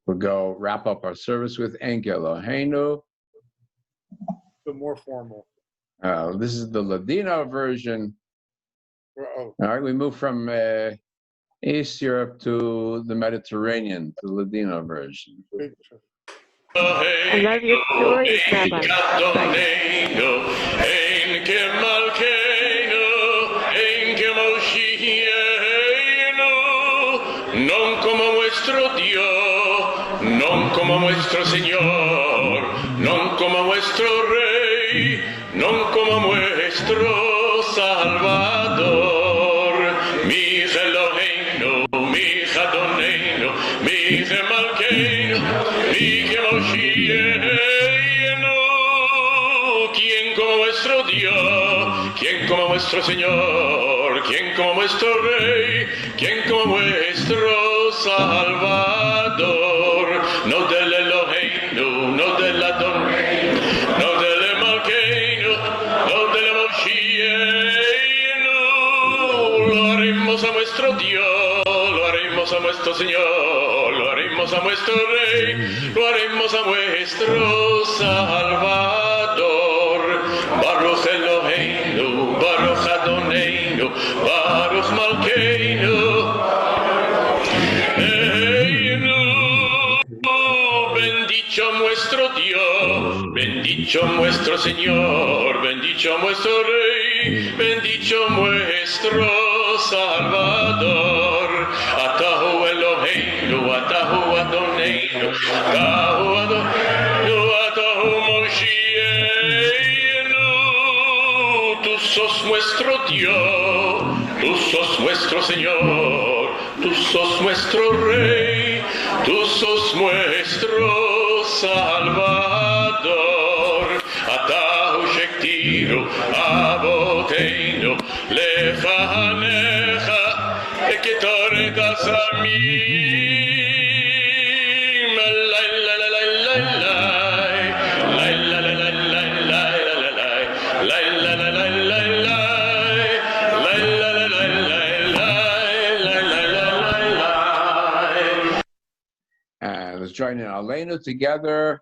We'll go wrap up our service with Enkel Eloheinu.
The more formal.
This is the Ladino version. All right, we move from East Europe to the Mediterranean, to the Ladino version.
I love your stories, Rabbi.
Non como vuestro Dios, non como vuestro Señor, non como vuestro Rey, non como vuestro Salvador. Mi Eloheinu, mi Adonenu, mi Malkeinu, mi Moshiachenu. ¿Quién como vuestro Dios? ¿Quién como vuestro Señor? ¿Quién como vuestro Rey? ¿Quién como vuestro Salvador? No del Eloheinu, no del Adon, no del Malkeinu, no del Moshiachenu. Lo haremos a nuestro Dios, lo haremos a nuestro Señor, lo haremos a nuestro Rey, lo haremos a nuestro Salvador. Baruch Eloheinu, Baruch Adoneinu, Baruch Malkeinu. Bendito nuestro Dios, bendito nuestro Señor, bendito nuestro Rey, bendito nuestro Salvador. Atahu Eloheinu, Atahu Adoneinu, Atahu Adoneinu, Atahu Moshiachenu. Tú sos nuestro Dios, tú sos nuestro Señor, tú sos nuestro Rey, tú sos nuestro Salvador. Atahu Shekti היינו אבותינו לפניך כתורת הסמים.
And let's join in Aleinu together.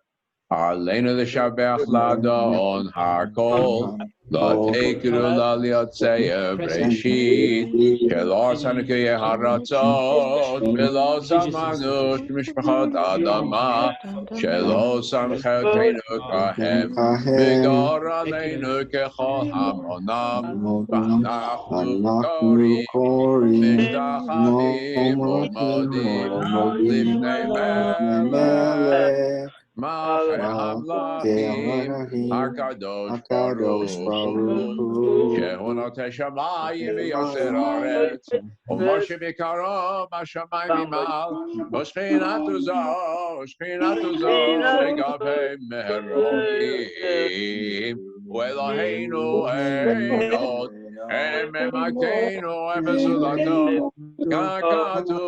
Aleinu l'shabech l'adon harkol l'teikru l'liotzeya breshit shelo sanukei haratzot v'lo samanu shmishpachot adama shelo samchetenu kahem v'gor aleinu kechol hamonam v'anachnu korim mishtachavim u'modim lifnei melech Hamlachim, Hakadosh Baruch Hu, Shehunot Hashamayim v'Yoser Haaretz, U'Moshe B'Karo B'Shamayim Imal, U'Shchinatu Zo, Shegavei Meroim, U'Eloheinu Einot, Ememakenu Emezudato, Kakatu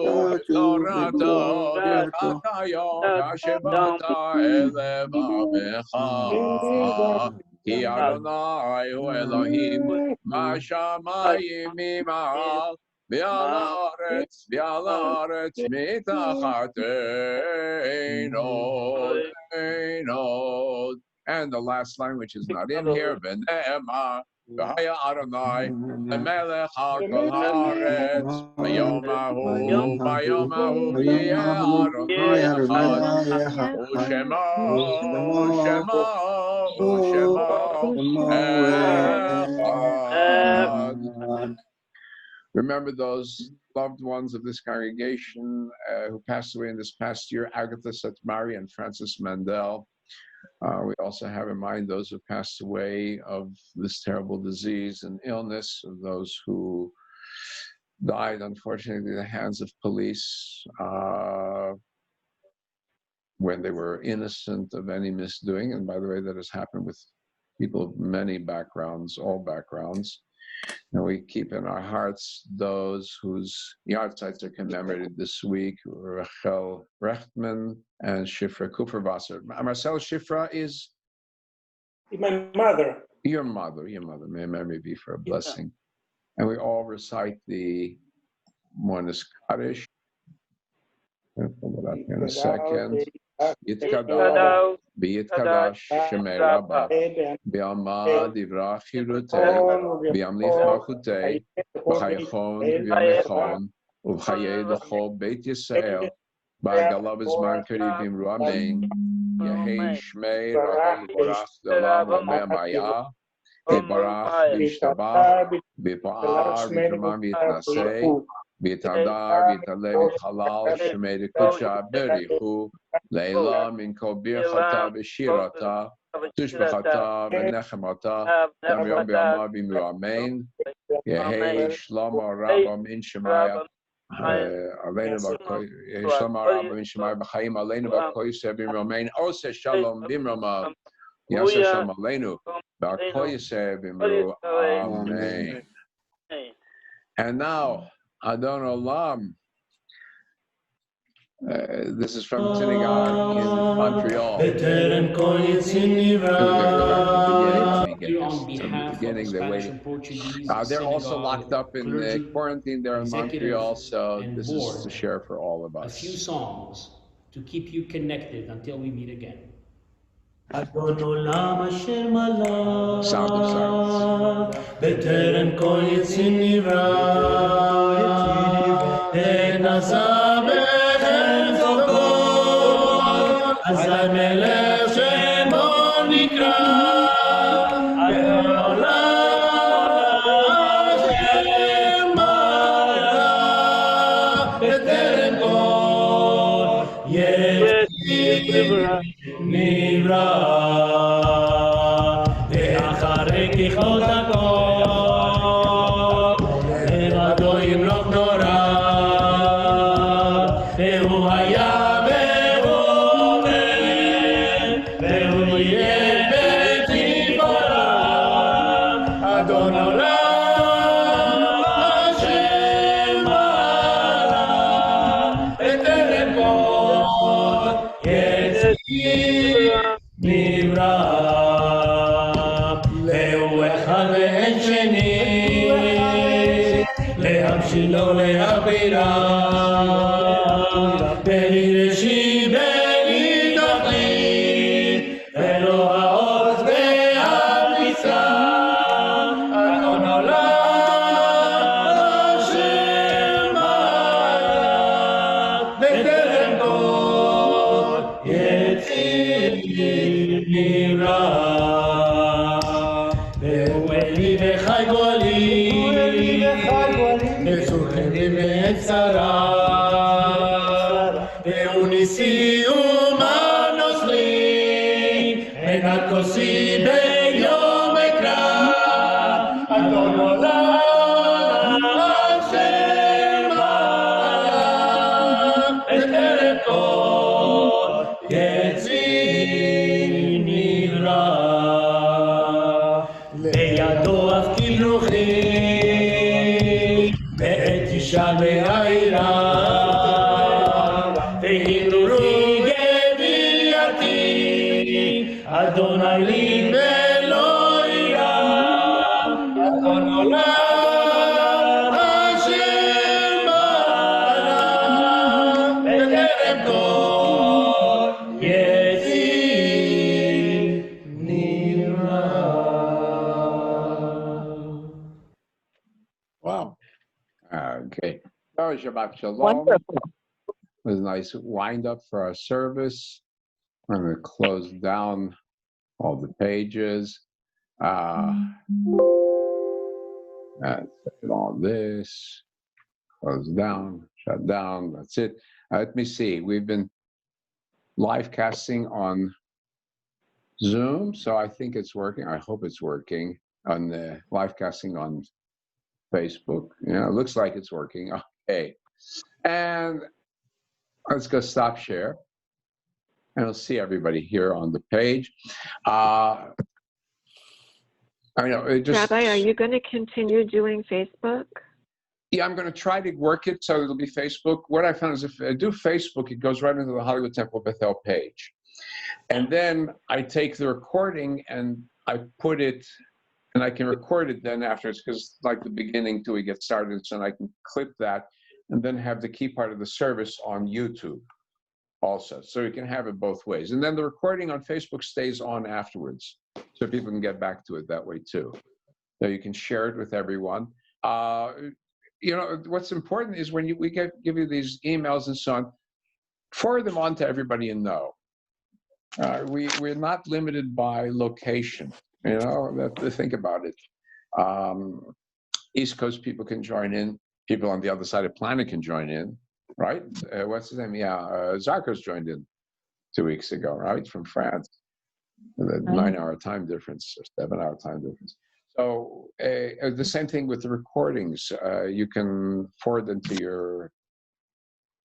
Torato, V'Chakayo, V'Shevata Elev Amecha, Ki Adonai Hu Elohim, Mashamayim Imal, V'Alaretz Mitachateinot. And the last line, which is not in here, V'Ne'emar, V'Haya Adonai, Melech HaKol Haaretz, Bayomahu, Yeh Adonai Echad, U'Shemo Echad. Remember those loved ones of this congregation who passed away in this past year, Agatha Satmari and Francis Mandel. We also have in mind those who passed away of this terrible disease and illness, of those who died, unfortunately, at the hands of police when they were innocent of any misdoing. And by the way, that has happened with people of many backgrounds, all backgrounds. And we keep in our hearts those whose yahrzeits are commemorated this week: Rachel Rechtman and Shifra Kupferwasser. Marcel, Shifra is
my mother.
Your mother. May her memory be for a blessing. And we all recite the Monas Kaddish. I'll pull it up here in a second. Yitkadash, B'yitkadash, Shemei Rabbah, B'yamad Divrach Chirutei, B'yamlif Malchutei, B'chayachon, B'yamechon, U'b'chayei L'chol Beit Yisrael, B'agalav Zman Kari B'imru Amen, Yehei Shmei Rabbah L'borach D'Olam L'mei Maya, B'barach B'yishtabach, B'pa'ar B'yitramam B'yitnasei, B'yitadar B'yitaleh B'chalal Shemei D'Kudsha B'erichu, Leila min kol birchata v'shirata, tushbechata v'nechemata, yom yom b'yama b'imru amen, yehei shlomo rabba min shemaya, aleinu b'koi, shlomo rabba min shemaya b'chaim, aleinu b'koi yiseh b'imru amen, oseh shalom b'imrama, yaseh shalom aleinu, b'koi yiseh b'imru amen. And now, Adon Olam, this is from synagogue in Montreal. They're waiting. They're also locked up in quarantine there in Montreal, so this is to share for all of us.
A few songs to keep you connected until we meet again.
Sound of silence.
אזי מלך שמו נקרא, בעולם שמיה, בטרם כל נברא, ואחרי ככלות הכל, לבדו ימלוך נורא, והוא היה והוא יהיה בתפארה, יראה, בני ראשי בני תכלית, ולא העוז והביצה, אדון עולם אשר מעלה, בטרם כל יציר נברא. והוא אלי וחי גואלי, מצורכי ועצרה, והוא ניסי ומנוס לי, מנת כוסי ביום אקרא, אדון עולם אשר מעלה, בטרם כל יציר נברא. בידו אף כלוחי, בעת אישה מהעירה, והנורי גבילתי, אדוני לי ולא יראה, אדון עולם אשר מעלה, בטרם כל יציר נברא.
Wow. Okay. Shabbat Shalom.
Wonderful.
It was a nice wind up for our service. I'm going to close down all the pages. And all this. Close down, shut down. That's it. Let me see. We've been live casting on Zoom, so I think it's working. I hope it's working on the live casting on Facebook. Yeah, it looks like it's working. Okay. And let's go stop share. And we'll see everybody here on the page. I know it just.
Rabbi, are you going to continue doing Facebook?
Yeah, I'm going to try to work it so it'll be Facebook. What I found is if I do Facebook, it goes right into the Hollywood Temple Bethel page. And then I take the recording and I put it, and I can record it then afterwards, because it's like the beginning till we get started, so I can clip that and then have the key part of the service on YouTube also. So you can have it both ways. And then the recording on Facebook stays on afterwards, so people can get back to it that way too. So you can share it with everyone. You know, what's important is when we give you these emails and so on, forward them on to everybody you know. We're not limited by location, you know, think about it. East Coast people can join in. People on the other side of the planet can join in, right? What's his name? Yeah, Zarkos joined in 2 weeks ago, right? From France. The 9-hour time difference, or 7-hour time difference. So the same thing with the recordings. You can forward them to your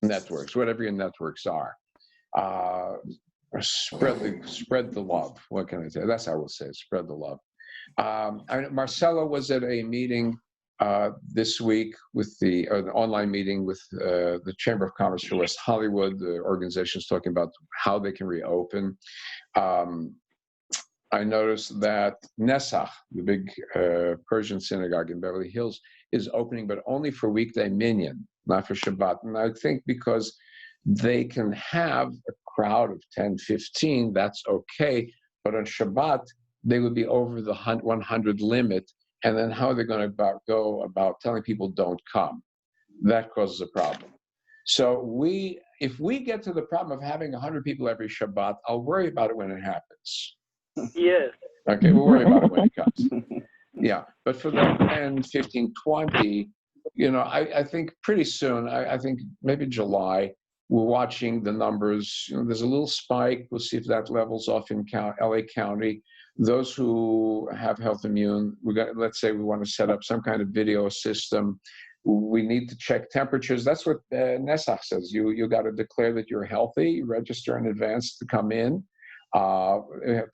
networks, whatever your networks are. Spread the love. What can I say? That's how I will say it, spread the love. Marcella was at a meeting this week with the online meeting with the Chamber of Commerce for West Hollywood. The organization's talking about how they can reopen. I noticed that Nesach, the big Persian synagogue in Beverly Hills, is opening, but only for weekday minyan, not for Shabbat. And I think because they can have a crowd of 10, 15, that's okay. But on Shabbat, they would be over the 100 limit. And then how are they going to go about telling people don't come? That causes a problem. So if we get to the problem of having 100 people every Shabbat, I'll worry about it when it happens.
Yes.
Okay, we'll worry about it when it comes. Yeah, but for the 10, 15, 20, you know, I think pretty soon, I think maybe July, we're watching the numbers. You know, there's a little spike. We'll see if that levels off in LA County. Those who have health immune, let's say we want to set up some kind of video system. We need to check temperatures. That's what Nesach says. You got to declare that you're healthy, register in advance to come in,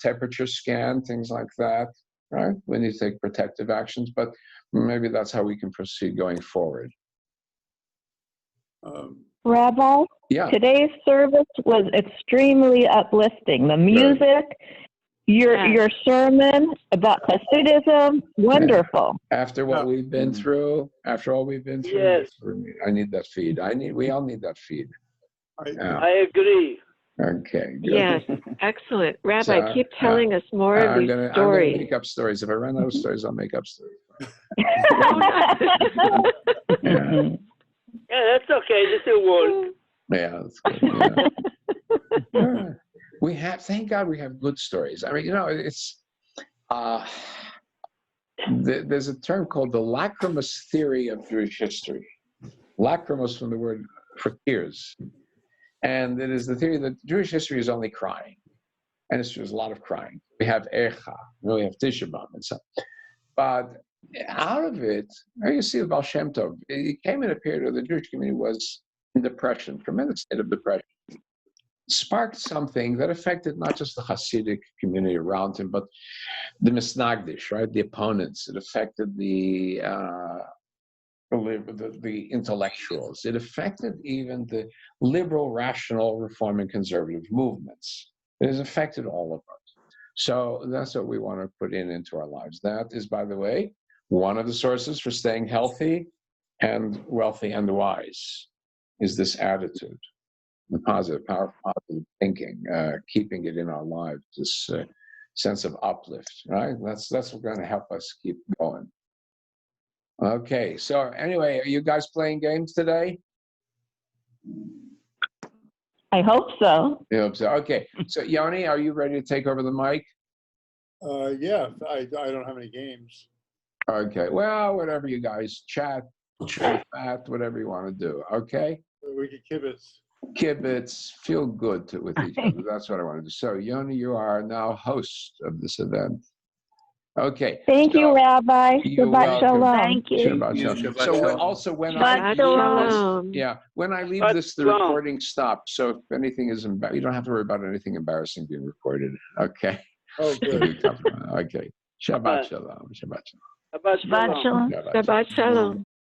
temperature scan, things like that, right? We need to take protective actions, but maybe that's how we can proceed going forward.
Rabbi,
yeah.
Today's service was extremely uplifting. The music, Your sermon about Hasidism, wonderful.
After what we've been through, after all we've been through,
Yes.
I need that feed. We all need that feed. Yeah.
I agree.
Okay. Good.
Yes, excellent. Rabbi,
So,
keep telling us more of these
I'm gonna
stories.
make up stories. If I run out of stories, I'll make up stories.
Yeah, that's okay. This will work.
Yeah, that's good. Yeah. We have, thank God, we have good stories. I mean, it's there's a term called the lachrymose theory of Jewish history. Lachrymose from the word for tears, and it is the theory that Jewish history is only crying, and there's a lot of crying. We have Echa, we have Tov-Shabbat, and so. But out of it, you see the Baal Shem Tov. It came in a period where the Jewish community was in depression, tremendous state of depression. Sparked something that affected not just the Hasidic community around him, but the Misnagdish, right? The opponents. It affected the intellectuals. It affected even the liberal, rational, reforming, conservative movements. It has affected all of us. So that's what we want to put into our lives. That is, by the way, one of the sources for staying healthy and wealthy and wise is this attitude. The positive, powerful, positive thinking, keeping it in our lives, this sense of uplift, right? That's what's going to help us keep going. Okay, so anyway, are you guys playing games today?
I hope so.
You hope so. Okay, so Yoni, are you ready to take over the mic?
Yeah, I don't have any games.
Okay, well, whatever you guys chat, whatever you want to do. Okay.
We could kibitz.
Kibitz, feel good with each other. That's what I want to do. So, Yoni, you are now host of this event. Okay.
Thank you, Rabbi. Shabbat shalom.
Thank you.
Shabbat shalom.
Shabbat
So
shalom.
also when
Shabbat shalom.
when I leave this, the recording stops. So if anything is you don't have to worry about anything embarrassing being recorded. Okay.
Oh, good.
Okay. Shabbat shalom. Shabbat shalom.
Shabbat shalom.
Shabbat shalom.